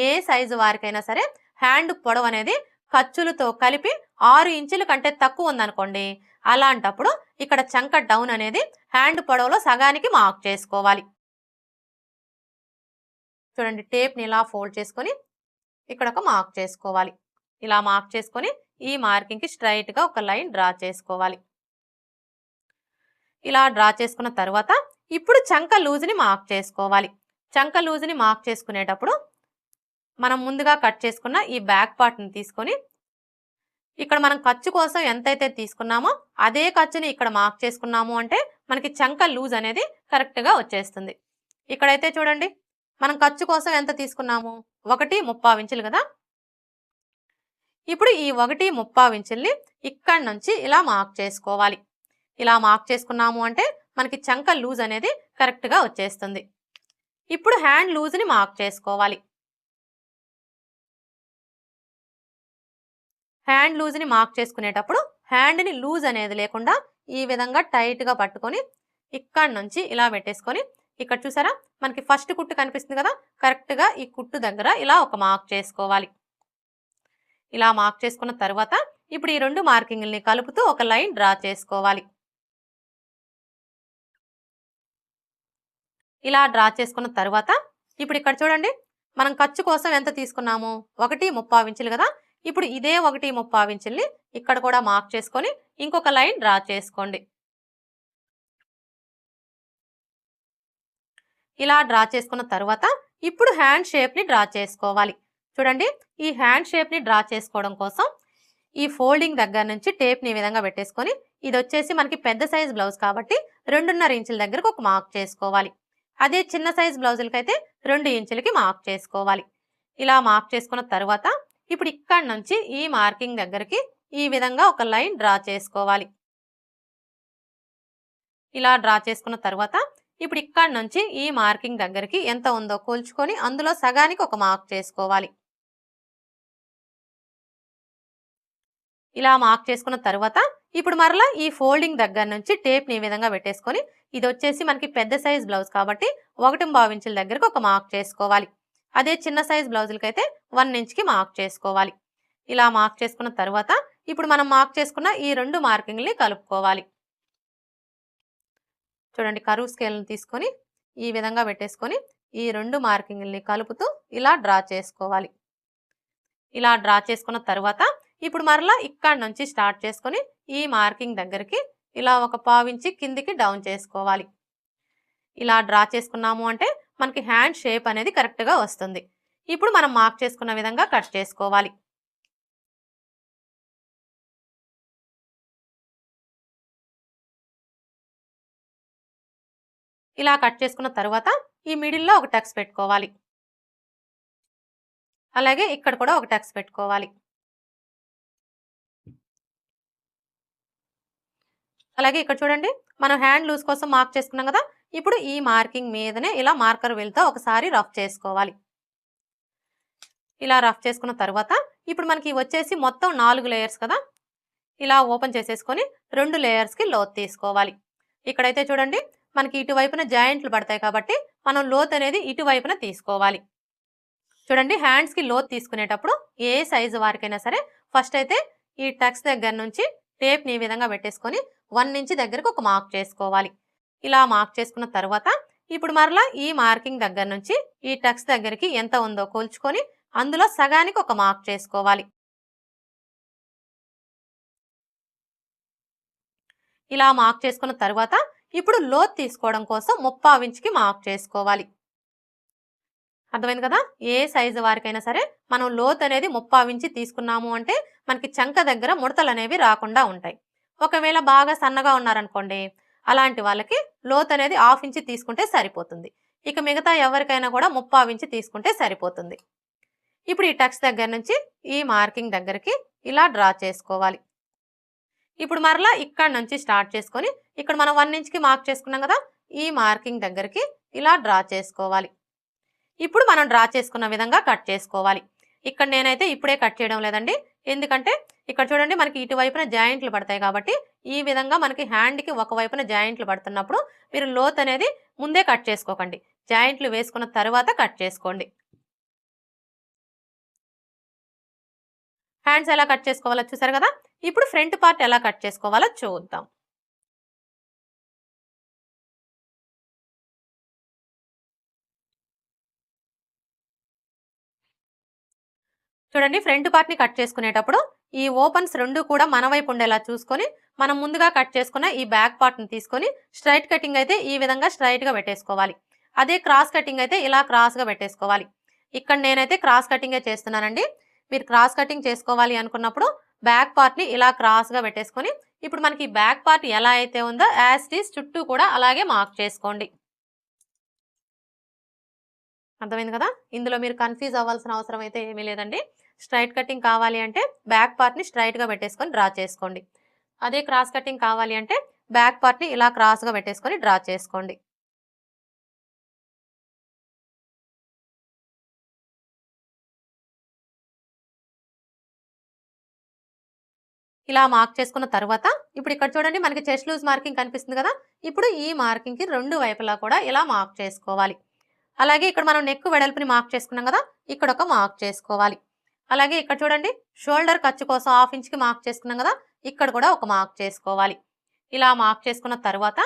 ఏ సైజు వారికైనా సరే హ్యాండ్ పొడవు అనేది ఖర్చులతో కలిపి 6 ఇంచుల కంటే తక్కువ ఉందనుకోండి, అలాంటప్పుడు ఇక్కడ చంక డౌన్ అనేది హ్యాండ్ పొడవులో సగానికి మార్క్ చేసుకోవాలి. చూడండి, టేప్ని ఇలా ఫోల్డ్ చేసుకొని ఇక్కడ ఒక మార్క్ చేసుకోవాలి. ఇలా మార్క్ చేసుకొని ఈ మార్కింగ్ కి స్ట్రైట్ గా ఒక లైన్ డ్రా చేసుకోవాలి. ఇలా డ్రా చేసుకున్న తర్వాత ఇప్పుడు చంక లూజ్ ని మార్క్ చేసుకోవాలి. చంక లూజ్ ని మార్క్ చేసుకునేటప్పుడు మనం ముందుగా కట్ చేసుకున్న ఈ బ్యాక్ పార్ట్ ని తీసుకొని ఇక్కడ మనం ఖర్చు కోసం ఎంతైతే తీసుకున్నామో అదే ఖర్చుని ఇక్కడ మార్క్ చేసుకున్నాము అంటే మనకి చంక లూజ్ అనేది కరెక్ట్ గా వచ్చేస్తుంది. ఇక్కడైతే చూడండి, మనం ఖర్చు కోసం ఎంత తీసుకున్నాము, 1.35 ఇంచులు కదా. ఇప్పుడు ఈ 1.35 ఇంచుల్ని ఇక్కడ నుంచి ఇలా మార్క్ చేసుకోవాలి. ఇలా మార్క్ చేసుకున్నాము అంటే మనకి చంక లూజ్ అనేది కరెక్ట్ గా వచ్చేస్తుంది. ఇప్పుడు హ్యాండ్ లూజ్ ని మార్క్ చేసుకోవాలి. హ్యాండ్ లూజ్ ని మార్క్ చేసుకునేటప్పుడు హ్యాండ్ ని లూజ్ అనేది లేకుండా ఈ విధంగా టైట్ గా పట్టుకొని ఇక్కడ నుంచి ఇలా పెట్టేసుకొని ఇక్కడ చూసారా, మనకి ఫస్ట్ కుట్టు కనిపిస్తుంది కదా, కరెక్ట్ గా ఈ కుట్టు దగ్గర ఇలా ఒక మార్క్ చేసుకోవాలి. ఇలా మార్క్ చేసుకున్న తర్వాత ఇప్పుడు ఈ రెండు మార్కింగ్ని కలుపుతూ ఒక లైన్ డ్రా చేసుకోవాలి. ఇలా డ్రా చేసుకున్న తర్వాత ఇప్పుడు ఇక్కడ చూడండి, మనం ఖర్చు కోసం ఎంత తీసుకున్నాము, 1.35 ఇంచులు కదా. ఇప్పుడు ఇదే 1.35 ఇంచుల్ని ఇక్కడ కూడా మార్క్ చేసుకొని ఇంకొక లైన్ డ్రా చేసుకోండి. ఇలా డ్రా చేసుకున్న తర్వాత ఇప్పుడు హ్యాండ్ షేప్ ని డ్రా చేసుకోవాలి. చూడండి, ఈ హ్యాండ్ షేప్ ని డ్రా చేసుకోవడం కోసం ఈ ఫోల్డింగ్ దగ్గర నుంచి టేప్ ని ఈ విధంగా పెట్టేసుకొని, ఇది వచ్చేసి మనకి పెద్ద సైజ్ బ్లౌజ్ కాబట్టి 2.5 ఇంచుల దగ్గరకు ఒక మార్క్ చేసుకోవాలి. అదే చిన్న సైజ్ బ్లౌజులకైతే 2 ఇంచులకి మార్క్ చేసుకోవాలి. ఇలా మార్క్ చేసుకున్న తర్వాత ఇప్పుడు ఇక్కడ నుంచి ఈ మార్కింగ్ దగ్గరికి ఈ విధంగా ఒక లైన్ డ్రా చేసుకోవాలి. ఇలా డ్రా చేసుకున్న తర్వాత ఇప్పుడు ఇక్కడ నుంచి ఈ మార్కింగ్ దగ్గరికి ఎంత ఉందో కొలుచుకొని అందులో సగానికి ఒక మార్క్ చేసుకోవాలి. ఇలా మార్క్ చేసుకున్న తర్వాత ఇప్పుడు మరలా ఈ ఫోల్డింగ్ దగ్గర నుంచి టేప్ ని ఈ విధంగా పెట్టేసుకొని, ఇది వచ్చేసి మనకి పెద్ద సైజ్ బ్లౌజ్ కాబట్టి 1.25 ఇంచుల దగ్గరకు ఒక మార్క్ చేసుకోవాలి. అదే చిన్న సైజ్ బ్లౌజులకైతే 1 ఇంచ్కి మార్క్ చేసుకోవాలి. ఇలా మార్క్ చేసుకున్న తర్వాత ఇప్పుడు మనం మార్క్ చేసుకున్న ఈ రెండు మార్కింగ్ని కలుపుకోవాలి. చూడండి, కరువు స్కేల్ని తీసుకొని ఈ విధంగా పెట్టేసుకొని ఈ రెండు మార్కింగ్ని కలుపుతూ ఇలా డ్రా చేసుకోవాలి. ఇలా డ్రా చేసుకున్న తర్వాత ఇప్పుడు మరలా ఇక్కడ నుంచి స్టార్ట్ చేసుకొని ఈ మార్కింగ్ దగ్గరికి ఇలా ఒక 1/4 ఇంచి కిందికి డౌన్ చేసుకోవాలి. ఇలా డ్రా చేసుకున్నాము అంటే మనకి హ్యాండ్ షేప్ అనేది కరెక్ట్గా వస్తుంది. ఇప్పుడు మనం మార్క్ చేసుకున్న విధంగా కట్ చేసుకోవాలి. ఇలా కట్ చేసుకున్న తర్వాత ఈ మిడిల్లో ఒక టక్స్ పెట్టుకోవాలి. అలాగే ఇక్కడ కూడా ఒక టక్స్ పెట్టుకోవాలి. అలాగే ఇక్కడ చూడండి, మనం హ్యాండ్ లూజ్ కోసం మార్క్ చేసుకున్నాం కదా. ఇప్పుడు ఈ మార్కింగ్ మీదనే ఇలా మార్కర్ వీల్తో ఒకసారి రఫ్ చేసుకోవాలి. ఇలా రఫ్ చేసుకున్న తర్వాత ఇప్పుడు మనకి వచ్చేసి మొత్తం 4 లేయర్స్ కదా. ఇలా ఓపెన్ చేసేసుకొని 2 లేయర్స్కి లోత్ తీసుకోవాలి. ఇక్కడైతే చూడండి, మనకి ఇటువైపున జాయింట్లు పడతాయి కాబట్టి మనం లోత్ అనేది ఇటువైపున తీసుకోవాలి. చూడండి, హ్యాండ్స్కి లోత్ తీసుకునేటప్పుడు ఏ సైజు వారికైనా సరే ఫస్ట్ అయితే ఈ టక్స్ దగ్గర నుంచి టేప్ని ఈ విధంగా పెట్టేసుకొని 1 ఇంచ్ దగ్గరకు ఒక మార్క్ చేసుకోవాలి. ఇలా మార్క్ చేసుకున్న తర్వాత ఇప్పుడు మరలా ఈ మార్కింగ్ దగ్గర నుంచి ఈ టక్స్ దగ్గరికి ఎంత ఉందో కొలుచుకొని అందులో సగానికి ఒక మార్క్ చేసుకోవాలి. ఇలా మార్క్ చేసుకున్న తర్వాత ఇప్పుడు లోత్ తీసుకోవడం కోసం 3/4 ఇంచుకి మార్క్ చేసుకోవాలి. అర్థమైంది కదా? ఏ సైజు వారికైనా సరే మనం లోత్ అనేది 3/4 ఇంచి తీసుకున్నాము అంటే మనకి చంక దగ్గర ముడతలు అనేవి రాకుండా ఉంటాయి. ఒకవేళ బాగా సన్నగా ఉన్నారనుకోండి, అలాంటి వాళ్ళకి లోత్ అనేది 1/2 ఇంచి తీసుకుంటే సరిపోతుంది. ఇక మిగతా ఎవరికైనా కూడా 3/4 ఇంచి తీసుకుంటే సరిపోతుంది. ఇప్పుడు ఈ టక్స్ దగ్గర నుంచి ఈ మార్కింగ్ దగ్గరికి ఇలా డ్రా చేసుకోవాలి. ఇప్పుడు మరలా ఇక్కడ నుంచి స్టార్ట్ చేసుకొని ఇక్కడ మనం 1 ఇంచ్కి మార్క్ చేసుకున్నాం కదా, ఈ మార్కింగ్ దగ్గరికి ఇలా డ్రా చేసుకోవాలి. ఇప్పుడు మనం డ్రా చేసుకున్న విధంగా కట్ చేసుకోవాలి. ఇక్కడ నేనైతే ఇప్పుడే కట్ చేయడం లేదండి, ఎందుకంటే ఇక్కడ చూడండి మనకి ఇటువైపున జాయింట్లు పడతాయి కాబట్టి ఈ విధంగా మనకి హ్యాండ్కి ఒకవైపున జాయింట్లు పడుతున్నప్పుడు మీరు లోత్ అనేది ముందే కట్ చేసుకోకండి, జాయింట్లు వేసుకున్న తర్వాత కట్ చేసుకోండి. హ్యాండ్స్ ఎలా కట్ చేసుకోవాలో చూసారు కదా. ఇప్పుడు ఫ్రంట్ పార్ట్ ఎలా కట్ చేసుకోవాలో చూద్దాం. చూడండి, ఫ్రంట్ పార్ట్ ని కట్ చేసుకునేటప్పుడు ఈ ఓపెన్స్ రెండు కూడా మన వైపు ఉండేలా చూసుకొని మనం ముందుగా కట్ చేసుకున్న ఈ బ్యాక్ పార్ట్ ని తీసుకొని స్ట్రైట్ కటింగ్ అయితే ఈ విధంగా స్ట్రైట్ గా పెట్టేసుకోవాలి. అదే క్రాస్ కటింగ్ అయితే ఇలా క్రాస్ గా పెట్టేసుకోవాలి. ఇక్కడ నేనైతే క్రాస్ కటింగే చేస్తున్నానండి. మీరు క్రాస్ కటింగ్ చేసుకోవాలి అనుకున్నప్పుడు బ్యాక్ పార్ట్ ని ఇలా క్రాస్ గా పెట్టేసుకొని ఇప్పుడు మనకి బ్యాక్ పార్ట్ ఎలా అయితే ఉందో యాజ్ ఇట్ ఈస్ చుట్టూ కూడా అలాగే మార్క్ చేసుకోండి. అర్థమైంది కదా. ఇందులో మీరు కన్ఫ్యూజ్ అవ్వాల్సిన అవసరం అయితే ఏమీ లేదండి. స్ట్రైట్ కటింగ్ కావాలి అంటే బ్యాక్ పార్ట్ని స్ట్రైట్గా పెట్టేసుకొని డ్రా చేసుకోండి. అదే క్రాస్ కటింగ్ కావాలి అంటే బ్యాక్ పార్ట్ని ఇలా క్రాస్గా పెట్టేసుకొని డ్రా చేసుకోండి. ఇలా మార్క్ చేసుకున్న తర్వాత ఇప్పుడు ఇక్కడ చూడండి మనకి చెస్ట్ లూజ్ మార్కింగ్ కనిపిస్తుంది కదా. ఇప్పుడు ఈ మార్కింగ్కి రెండు వైపులా కూడా ఇలా మార్క్ చేసుకోవాలి. అలాగే ఇక్కడ మనం నెక్ వెడల్పుని మార్క్ చేసుకున్నాం కదా, ఇక్కడ ఒక మార్క్ చేసుకోవాలి. అలాగే ఇక్కడ చూడండి షోల్డర్ ఖర్చు కోసం 1/2 ఇంచ్కి మార్క్ చేసుకున్నాం కదా, ఇక్కడ కూడా ఒక మార్క్ చేసుకోవాలి. ఇలా మార్క్ చేసుకున్న తర్వాత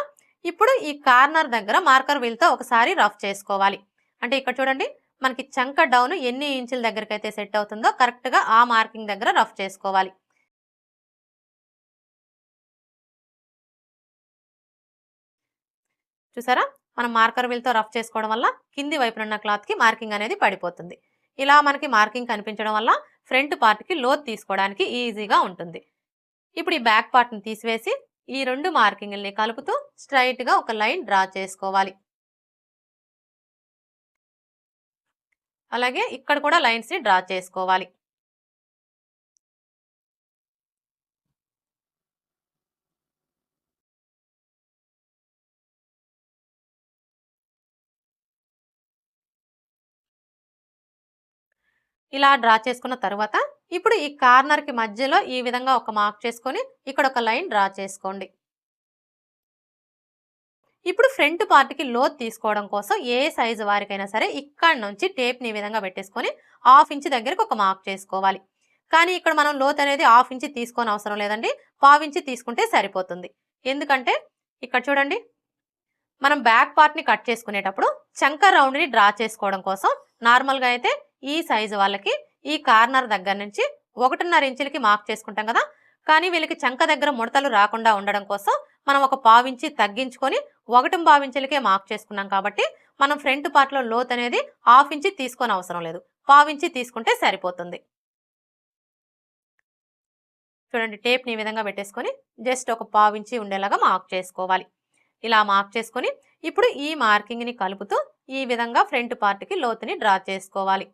ఇప్పుడు ఈ కార్నర్ దగ్గర మార్కర్ వీల్తో ఒకసారి రఫ్ చేసుకోవాలి. అంటే ఇక్కడ చూడండి మనకి చంక డౌన్ ఎన్ని ఇంచుల దగ్గరికి అయితే సెట్ అవుతుందో కరెక్ట్గా ఆ మార్కింగ్ దగ్గర రఫ్ చేసుకోవాలి. చూసారా, మనం మార్కర్ వీల్తో రఫ్ చేసుకోవడం వల్ల కింది వైపునున్న క్లాత్కి మార్కింగ్ అనేది పడిపోతుంది. ఇలా మనకి మార్కింగ్ కనిపించడం వల్ల ఫ్రంట్ పార్ట్కి లోత్ తీసుకోవడానికి ఈజీగా ఉంటుంది. ఇప్పుడు ఈ బ్యాక్ పార్ట్ని తీసివేసి ఈ రెండు మార్కింగ్ని కలుపుతూ స్ట్రైట్గా ఒక లైన్ డ్రా చేసుకోవాలి. అలాగే ఇక్కడ కూడా లైన్స్ని డ్రా చేసుకోవాలి. ఇలా డ్రా చేసుకున్న తర్వాత ఇప్పుడు ఈ కార్నర్కి మధ్యలో ఈ విధంగా ఒక మార్క్ చేసుకొని ఇక్కడ ఒక లైన్ డ్రా చేసుకోండి. ఇప్పుడు ఫ్రంట్ పార్ట్కి లోత్ తీసుకోవడం కోసం ఏ సైజు వారికైనా సరే ఇక్కడ నుంచి టేప్ని ఈ విధంగా పెట్టేసుకొని 1/2 ఇంచ్ దగ్గరకు ఒక మార్క్ చేసుకోవాలి. కానీ ఇక్కడ మనం లోత్ అనేది 1/2 ఇంచ్ తీసుకోని అవసరం లేదండి, 1/4 ఇంచ్ తీసుకుంటే సరిపోతుంది. ఎందుకంటే ఇక్కడ చూడండి మనం బ్యాక్ పార్ట్ని కట్ చేసుకునేటప్పుడు చంక రౌండ్ని డ్రా చేసుకోవడం కోసం నార్మల్గా అయితే ఈ సైజు వాళ్ళకి ఈ కార్నర్ దగ్గర నుంచి 1.5 ఇంచులకి మార్క్ చేసుకుంటాం కదా. కానీ వీళ్ళకి చంక దగ్గర ముడతలు రాకుండా ఉండడం కోసం మనం ఒక 1/4 ఇంచి తగ్గించుకొని 1.5 ఇంచులకే మార్క్ చేసుకున్నాం కాబట్టి మనం ఫ్రంట్ పార్ట్లో లోత్ అనేది 1/2 ఇంచి తీసుకొని అవసరం లేదు, 1/4 ఇంచి తీసుకుంటే సరిపోతుంది. చూడండి టేప్ని ఈ విధంగా పెట్టేసుకొని జస్ట్ ఒక 1/4 ఇంచి ఉండేలాగా మార్క్ చేసుకోవాలి. ఇలా మార్క్ చేసుకొని ఇప్పుడు ఈ మార్కింగ్ని కలుపుతూ ఈ విధంగా ఫ్రంట్ పార్ట్కి లోతుని డ్రా చేసుకోవాలి.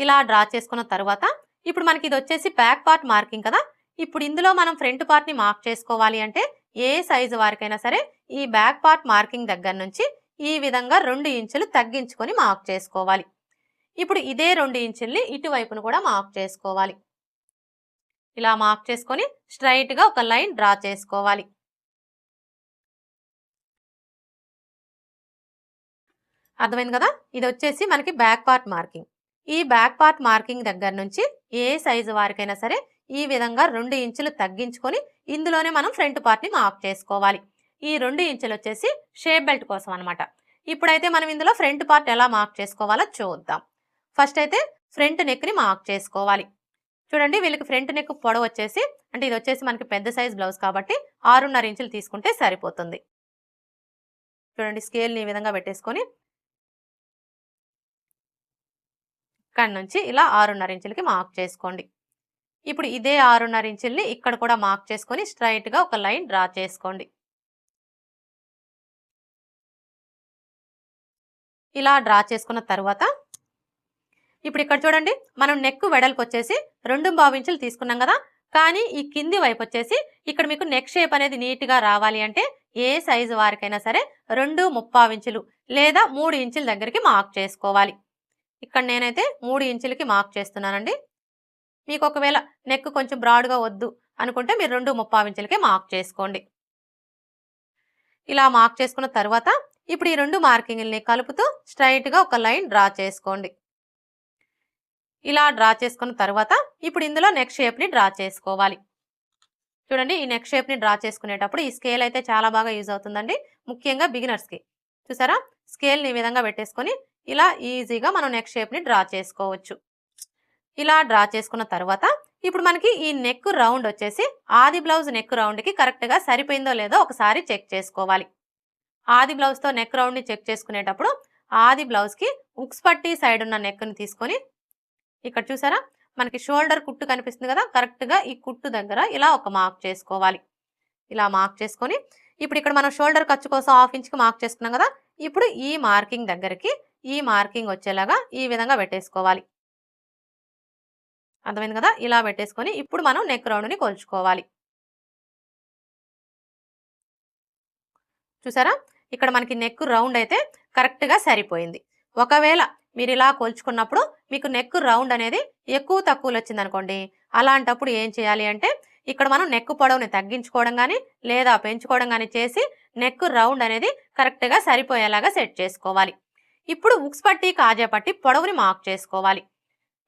ఇలా డ్రా చేసుకున్న తర్వాత ఇప్పుడు మనకి ఇది వచ్చేసి బ్యాక్ పార్ట్ మార్కింగ్ కదా. ఇప్పుడు ఇందులో మనం ఫ్రంట్ పార్ట్ని మార్క్ చేసుకోవాలి అంటే ఏ సైజు వారికైనా సరే ఈ బ్యాక్ పార్ట్ మార్కింగ్ దగ్గర నుంచి ఈ విధంగా 2 ఇంచులు తగ్గించుకొని మార్క్ చేసుకోవాలి. ఇప్పుడు ఇదే 2 ఇంచుల్ని ఇటువైపును కూడా మార్క్ చేసుకోవాలి. ఇలా మార్క్ చేసుకొని స్ట్రైట్గా ఒక లైన్ డ్రా చేసుకోవాలి. అర్థమైంది కదా. ఇది వచ్చేసి మనకి బ్యాక్ పార్ట్ మార్కింగ్. ఈ బ్యాక్ పార్ట్ మార్కింగ్ దగ్గర నుంచి ఏ సైజు వారికైనా సరే ఈ విధంగా 2 ఇంచులు తగ్గించుకొని ఇందులోనే మనం ఫ్రంట్ పార్ట్ని మార్క్ చేసుకోవాలి. ఈ 2 ఇంచులు వచ్చేసి షేప్ బెల్ట్ కోసం అనమాట. ఇప్పుడైతే మనం ఇందులో ఫ్రంట్ పార్ట్ ఎలా మార్క్ చేసుకోవాలో చూద్దాం. ఫస్ట్ అయితే ఫ్రంట్ నెక్ని మార్క్ చేసుకోవాలి. చూడండి వీళ్ళకి ఫ్రంట్ నెక్ పొడవు వచ్చేసి అంటే ఇది వచ్చేసి మనకి పెద్ద సైజ్ బ్లౌజ్ కాబట్టి 6.5 ఇంచులు తీసుకుంటే సరిపోతుంది. చూడండి స్కేల్ని ఈ విధంగా పెట్టేసుకొని ఇక్కడ నుంచి ఇలా 6.5 ఇంచులకి మార్క్ చేసుకోండి. ఇప్పుడు ఇదే 6.5 ఇంచుల్ని ఇక్కడ కూడా మార్క్ చేసుకొని స్ట్రైట్గా ఒక లైన్ డ్రా చేసుకోండి. ఇలా డ్రా చేసుకున్న తర్వాత ఇప్పుడు ఇక్కడ చూడండి మనం నెక్ వెడల్పు వచ్చేసి 2.5 ఇంచులు తీసుకున్నాం కదా, కానీ ఈ కింది వైపు వచ్చేసి ఇక్కడ మీకు నెక్ షేప్ అనేది నీట్గా రావాలి అంటే ఏ సైజు వారికైనా సరే 2.5 ఇంచులు లేదా 3 ఇంచుల దగ్గరికి మార్క్ చేసుకోవాలి. ఇక్కడ నేనైతే 3 ఇంచులకి మార్క్ చేస్తున్నానండి. మీకు ఒకవేళ నెక్ కొంచెం బ్రాడ్గా వద్దు అనుకుంటే మీరు 2.5 ఇంచులకే మార్క్ చేసుకోండి. ఇలా మార్క్ చేసుకున్న తర్వాత ఇప్పుడు ఈ 2 మార్కింగ్ని కలుపుతూ స్ట్రైట్గా ఒక లైన్ డ్రా చేసుకోండి. ఇలా డ్రా చేసుకున్న తర్వాత ఇప్పుడు ఇందులో నెక్ షేప్ని డ్రా చేసుకోవాలి. చూడండి ఈ నెక్ షేప్ని డ్రా చేసుకునేటప్పుడు ఈ స్కేల్ అయితే చాలా బాగా యూజ్ అవుతుందండి, ముఖ్యంగా బిగినర్స్కి. చూసారా స్కేల్ని ఈ విధంగా పెట్టేసుకొని ఇలా ఈజీగా మనం నెక్ షేప్ని డ్రా చేసుకోవచ్చు. ఇలా డ్రా చేసుకున్న తర్వాత ఇప్పుడు మనకి ఈ నెక్ రౌండ్ వచ్చేసి ఆది బ్లౌజ్ నెక్ రౌండ్కి కరెక్ట్గా సరిపోయిందో లేదో ఒకసారి చెక్ చేసుకోవాలి. ఆది బ్లౌజ్తో నెక్ రౌండ్ని చెక్ చేసుకునేటప్పుడు ఆది బ్లౌజ్కి ఉక్స్ పట్టి సైడ్ ఉన్న నెక్ని తీసుకొని ఇక్కడ చూసారా మనకి షోల్డర్ కుట్టు కనిపిస్తుంది కదా, కరెక్ట్గా ఈ కుట్టు దగ్గర ఇలా ఒక మార్క్ చేసుకోవాలి. ఇలా మార్క్ చేసుకొని ఇప్పుడు ఇక్కడ మనం షోల్డర్ ఖర్చు కోసం 1/2 ఇంచ్కి మార్క్ చేసుకున్నాం కదా, ఇప్పుడు ఈ మార్కింగ్ దగ్గరికి ఈ మార్కింగ్ వచ్చేలాగా ఈ విధంగా పెట్టేసుకోవాలి. అర్థమైంది కదా, ఇలా పెట్టేసుకొని ఇప్పుడు మనం నెక్ రౌండ్ని కొలుచుకోవాలి. చూసారా ఇక్కడ మనకి నెక్ రౌండ్ అయితే కరెక్ట్గా సరిపోయింది. ఒకవేళ మీరు ఇలా కొలుచుకున్నప్పుడు మీకు నెక్ రౌండ్ అనేది ఎక్కువ తక్కువలు వచ్చింది అనుకోండి, అలాంటప్పుడు ఏం చేయాలి అంటే ఇక్కడ మనం నెక్ పొడవుని తగ్గించుకోవడం కానీ లేదా పెంచుకోవడం కానీ చేసి నెక్ రౌండ్ అనేది కరెక్ట్గా సరిపోయేలాగా సెట్ చేసుకోవాలి. ఇప్పుడు ఉక్స్ పట్టి కాజా పట్టి పొడవుని మార్క్ చేసుకోవాలి.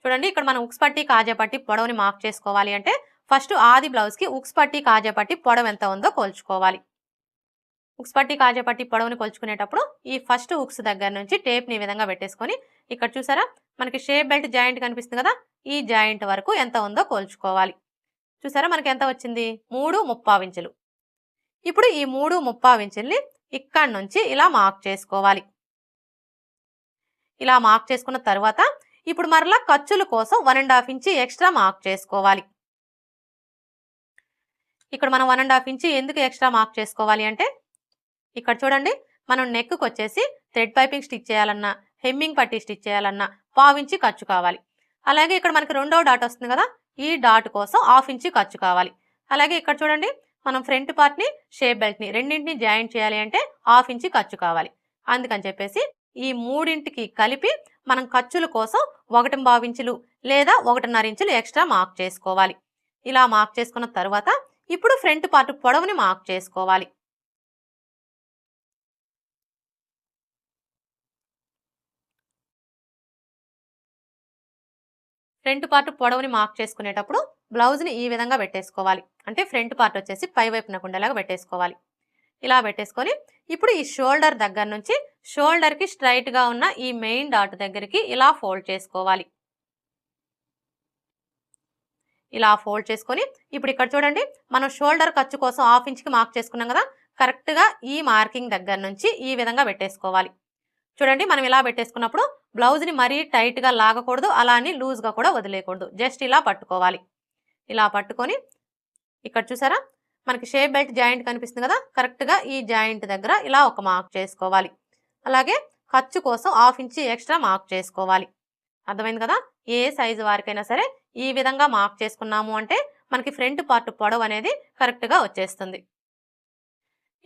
చూడండి ఇక్కడ మనం ఉక్స్ పట్టి కాజా పట్టి పొడవుని మార్క్ చేసుకోవాలి అంటే ఫస్ట్ ఆది బ్లౌజ్కి ఉక్స్ పట్టి కాజా పట్టి పొడవు ఎంత ఉందో కొలుచుకోవాలి. ఉక్స్ పట్టి కాజా పట్టి పొడవుని కొలుచుకునేటప్పుడు ఈ ఫస్ట్ ఉక్స్ దగ్గర నుంచి టేప్ని ఈ విధంగా పెట్టేసుకొని ఇక్కడ చూసారా మనకి షేప్ బెల్ట్ జాయింట్ కనిపిస్తుంది కదా, ఈ జాయింట్ వరకు ఎంత ఉందో కొలుచుకోవాలి. చూసారా మనకి ఎంత వచ్చింది 3.5 ఇంచులు. ఇప్పుడు ఈ 3.5 ఇంచుల్ని ఇక్కడ నుంచి ఇలా మార్క్ చేసుకోవాలి. ఇలా మార్క్ చేసుకున్న తర్వాత ఇప్పుడు మరలా ఖర్చుల కోసం 1.5 ఇంచు ఎక్స్ట్రా మార్క్ చేసుకోవాలి. ఇక్కడ మనం 1.5 ఇంచు ఎందుకు ఎక్స్ట్రా మార్క్ చేసుకోవాలి అంటే ఇక్కడ చూడండి మనం నెక్కు వచ్చేసి థ్రెడ్ పైపింగ్ స్టిచ్ చేయాలన్నా హెమ్మింగ్ పట్టి స్టిచ్ చేయాలన్నా 1/2 ఇంచు ఖర్చు కావాలి. అలాగే ఇక్కడ మనకి రెండవ డాట్ వస్తుంది కదా, ఈ డాట్ కోసం 1/2 ఇంచు ఖర్చు కావాలి. అలాగే ఇక్కడ చూడండి మనం ఫ్రంట్ పార్ట్ని షేప్ బెల్ట్ని రెండింటిని జాయింట్ చేయాలి అంటే 1/2 ఇంచు ఖర్చు కావాలి. అందుకని చెప్పేసి ఈ మూడింటికి కలిపి మనం ఖర్చుల కోసం 1.5 ఇంచులు లేదా 1.5 ఇంచులు ఎక్స్ట్రా మార్క్ చేసుకోవాలి. ఇలా మార్క్ చేసుకున్న తర్వాత ఇప్పుడు ఫ్రంట్ పార్ట్ పొడవుని మార్క్ చేసుకోవాలి. ఫ్రంట్ పార్ట్ పొడవుని మార్క్ చేసుకునేటప్పుడు బ్లౌజ్ని ఈ విధంగా పెట్టేసుకోవాలి. అంటే ఫ్రంట్ పార్ట్ వచ్చేసి పై వైపున ఉండేలాగా పెట్టేసుకోవాలి. ఇలా పెట్టేసుకొని ఇప్పుడు ఈ షోల్డర్ దగ్గర నుంచి షోల్డర్కి స్ట్రైట్గా ఉన్న ఈ మెయిన్ డాట్ దగ్గరికి ఇలా ఫోల్డ్ చేసుకోవాలి. ఇలా ఫోల్డ్ చేసుకొని ఇప్పుడు ఇక్కడ చూడండి మనం షోల్డర్ ఖర్చు కోసం 1/2 ఇంచుకి మార్క్ చేసుకున్నాం కదా, కరెక్ట్గా ఈ మార్కింగ్ దగ్గర నుంచి ఈ విధంగా పెట్టేసుకోవాలి. చూడండి మనం ఇలా పెట్టేసుకున్నప్పుడు బ్లౌజ్ని మరీ టైట్గా లాగకూడదు, అలా అని లూజ్గా కూడా వదిలేయకూడదు, జస్ట్ ఇలా పట్టుకోవాలి. ఇలా పట్టుకొని ఇక్కడ చూసారా మనకి షేప్ బెల్ట్ జాయింట్ కనిపిస్తుంది కదా, కరెక్ట్గా ఈ జాయింట్ దగ్గర ఇలా ఒక మార్క్ చేసుకోవాలి. అలాగే ఖర్చు కోసం 1/2 ఇంచు ఎక్స్ట్రా మార్క్ చేసుకోవాలి. అర్థమైంది కదా, ఏ సైజు వారికైనా సరే ఈ విధంగా మార్క్ చేసుకున్నాము అంటే మనకి ఫ్రంట్ పార్ట్ పొడవు అనేది కరెక్ట్గా వచ్చేస్తుంది.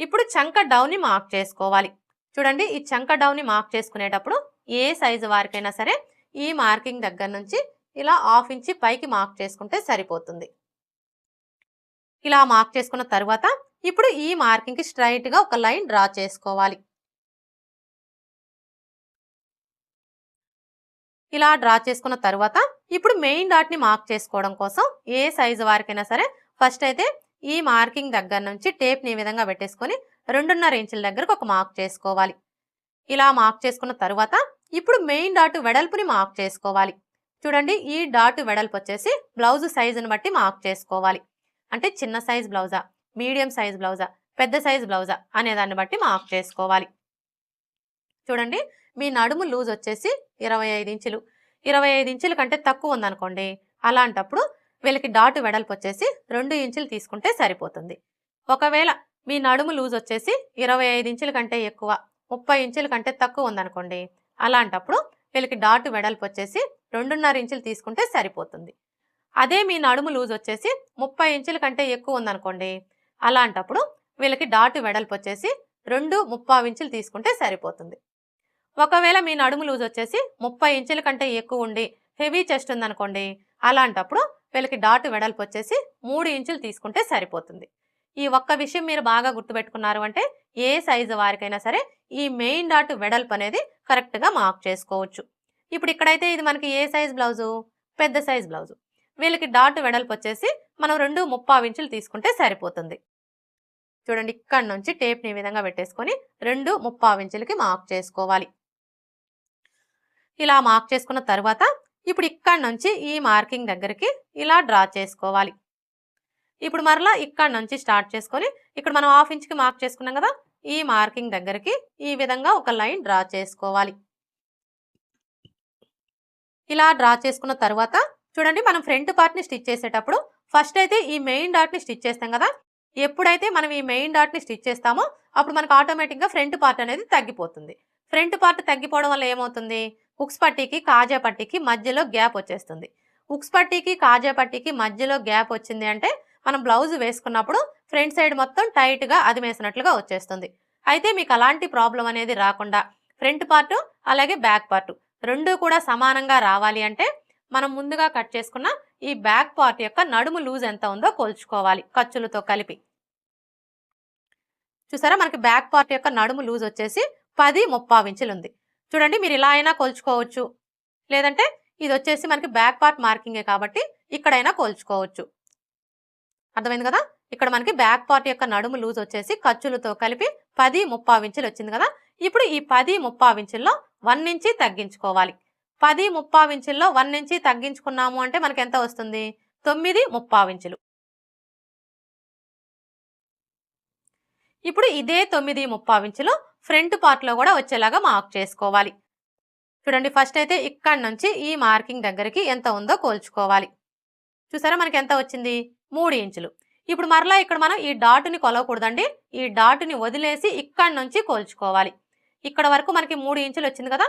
ఇప్పుడు చంక డౌన్ని మార్క్ చేసుకోవాలి. చూడండి ఈ చంక డౌన్ని మార్క్ చేసుకునేటప్పుడు ఏ సైజు వారికైనా సరే ఈ మార్కింగ్ దగ్గర నుంచి ఇలా 1/2 ఇంచు పైకి మార్క్ చేసుకుంటే సరిపోతుంది. ఇలా మార్క్ చేసుకున్న తర్వాత ఇప్పుడు ఈ మార్కింగ్కి స్ట్రైట్గా ఒక లైన్ డ్రా చేసుకోవాలి. ఇలా డ్రా చేసుకున్న తర్వాత ఇప్పుడు మెయిన్ డాట్ని మార్క్ చేసుకోవడం కోసం ఏ సైజు వారికైనా సరే ఫస్ట్ అయితే ఈ మార్కింగ్ దగ్గర నుంచి టేప్ని ఈ విధంగా పెట్టేసుకొని 2.5 ఇంచుల దగ్గరకు ఒక మార్క్ చేసుకోవాలి. ఇలా మార్క్ చేసుకున్న తర్వాత ఇప్పుడు మెయిన్ డాట్ వెడల్పుని మార్క్ చేసుకోవాలి. చూడండి, ఈ డాట్ వెడల్పు వచ్చేసి బ్లౌజ్ సైజుని బట్టి మార్క్ చేసుకోవాలి. అంటే చిన్న సైజ్ బ్లౌజా, మీడియం సైజ్ బ్లౌజా, పెద్ద సైజ్ బ్లౌజా అనే దాన్ని బట్టి మార్క్ చేసుకోవాలి. చూడండి, మీ నడుము లూజ్ వచ్చేసి 25 ఇంచులు. 25 ఇంచుల కంటే తక్కువ ఉందనుకోండి, అలాంటప్పుడు వీళ్ళకి డాట్ వెడల్పు వచ్చేసి 2 ఇంచులు తీసుకుంటే సరిపోతుంది. ఒకవేళ మీ నడుము లూజ్ వచ్చేసి 25 ఇంచుల కంటే ఎక్కువ, 30 ఇంచుల కంటే తక్కువ ఉందనుకోండి, అలాంటప్పుడు వీళ్ళకి డాట్ వెడల్పు వచ్చేసి 2.5 ఇంచులు తీసుకుంటే సరిపోతుంది. అదే మీ నడుము లూజ్ వచ్చేసి 30 ఇంచుల కంటే ఎక్కువ ఉందనుకోండి, అలాంటప్పుడు వీళ్ళకి డాట్ వెడల్పు వచ్చేసి 2.75 ఇంచులు తీసుకుంటే సరిపోతుంది. ఒకవేళ మీ నడుము లూజ్ వచ్చేసి 30 ఇంచుల కంటే ఎక్కువ ఉండి హెవీ చెస్ట్ ఉందనుకోండి, అలాంటప్పుడు వీళ్ళకి డాట్ వెడల్పు వచ్చేసి 3 ఇంచులు తీసుకుంటే సరిపోతుంది. ఈ ఒక్క విషయం మీరు బాగా గుర్తుపెట్టుకున్నారు అంటే ఏ సైజు వారికైనా సరే ఈ మెయిన్ డాట్ వెడల్పు అనేది కరెక్ట్గా మార్క్ చేసుకోవచ్చు. ఇప్పుడు ఇక్కడైతే ఇది మనకి ఏ సైజ్ బ్లౌజు, పెద్ద సైజ్ బ్లౌజు. వీళ్ళకి డాట్ వెడల్పు వచ్చేసి మనం 2.75 ఇంచులు తీసుకుంటే సరిపోతుంది. చూడండి, ఇక్కడ నుంచి టేప్ని ఈ విధంగా పెట్టేసుకొని 2.75 ఇంచులకి మార్క్ చేసుకోవాలి. ఇలా మార్క్ చేసుకున్న తర్వాత ఇప్పుడు ఇక్కడ నుంచి ఈ మార్కింగ్ దగ్గరికి ఇలా డ్రా చేసుకోవాలి. ఇప్పుడు మరలా ఇక్కడ నుంచి స్టార్ట్ చేసుకొని ఇక్కడ మనం 1/2 ఇంచుకి మార్క్ చేసుకున్నాం కదా, ఈ మార్కింగ్ దగ్గరికి ఈ విధంగా ఒక లైన్ డ్రా చేసుకోవాలి. ఇలా డ్రా చేసుకున్న తర్వాత చూడండి, మనం ఫ్రంట్ పార్ట్ని స్టిచ్ చేసేటప్పుడు ఫస్ట్ అయితే ఈ మెయిన్ డాట్ని స్టిచ్ చేస్తాం కదా. ఎప్పుడైతే మనం ఈ మెయిన్ డాట్ని స్టిచ్ చేస్తామో అప్పుడు మనకు ఆటోమేటిక్గా ఫ్రంట్ పార్ట్ అనేది తగ్గిపోతుంది. ఫ్రంట్ పార్ట్ తగ్గిపోవడం వల్ల ఏమవుతుంది, ఉక్స్ పట్టీకి కాజా పట్టీకి మధ్యలో గ్యాప్ వచ్చేస్తుంది. ఉక్స్ పట్టీకి కాజా పట్టీకి మధ్యలో గ్యాప్ వచ్చింది అంటే మనం బ్లౌజ్ వేసుకున్నప్పుడు ఫ్రంట్ సైడ్ మొత్తం టైట్గా అదిమేసినట్లుగా వచ్చేస్తుంది. అయితే మీకు అలాంటి ప్రాబ్లం అనేది రాకుండా ఫ్రంట్ పార్ట్ అలాగే బ్యాక్ పార్ట్ రెండు కూడా సమానంగా రావాలి అంటే మనం ముందుగా కట్ చేసుకున్న ఈ బ్యాక్ పార్ట్ యొక్క నడుము లూజ్ ఎంత ఉందో కొలుచుకోవాలి ఖర్చులతో కలిపి. చూసారా, మనకి బ్యాక్ పార్ట్ యొక్క నడుము లూజ్ వచ్చేసి 10.75 ఇంచులు ఉంది. చూడండి, మీరు ఇలా అయినా కొలుచుకోవచ్చు, లేదంటే ఇది వచ్చేసి మనకి బ్యాక్ పార్ట్ మార్కింగే కాబట్టి ఇక్కడైనా కొలుచుకోవచ్చు. అర్థమైంది కదా. ఇక్కడ మనకి బ్యాక్ పార్ట్ యొక్క నడుము లూజ్ వచ్చేసి ఖర్చులతో కలిపి 10.75 ఇంచులు వచ్చింది కదా. ఇప్పుడు ఈ 10.75 ఇంచుల్లో 1 ఇంచి తగ్గించుకోవాలి. 10.75 ఇంచుల్లో 1 ఇంచి తగ్గించుకున్నాము అంటే మనకి ఎంత వస్తుంది, 9.75 ఇంచులు. ఇప్పుడు ఇదే 9.75 ఇంచులు ఫ్రంట్ పార్ట్లో కూడా వచ్చేలాగా మార్క్ చేసుకోవాలి. చూడండి, ఫస్ట్ అయితే ఇక్కడ నుంచి ఈ మార్కింగ్ దగ్గరికి ఎంత ఉందో కోల్చుకోవాలి. చూసారా, మనకి ఎంత వచ్చింది, 3 ఇంచులు. ఇప్పుడు మరలా ఇక్కడ మనం ఈ డాట్ని కొలవకూడదండి, ఈ డాట్ని వదిలేసి ఇక్కడ నుంచి కోల్చుకోవాలి. ఇక్కడ వరకు మనకి 3 ఇంచులు వచ్చింది కదా.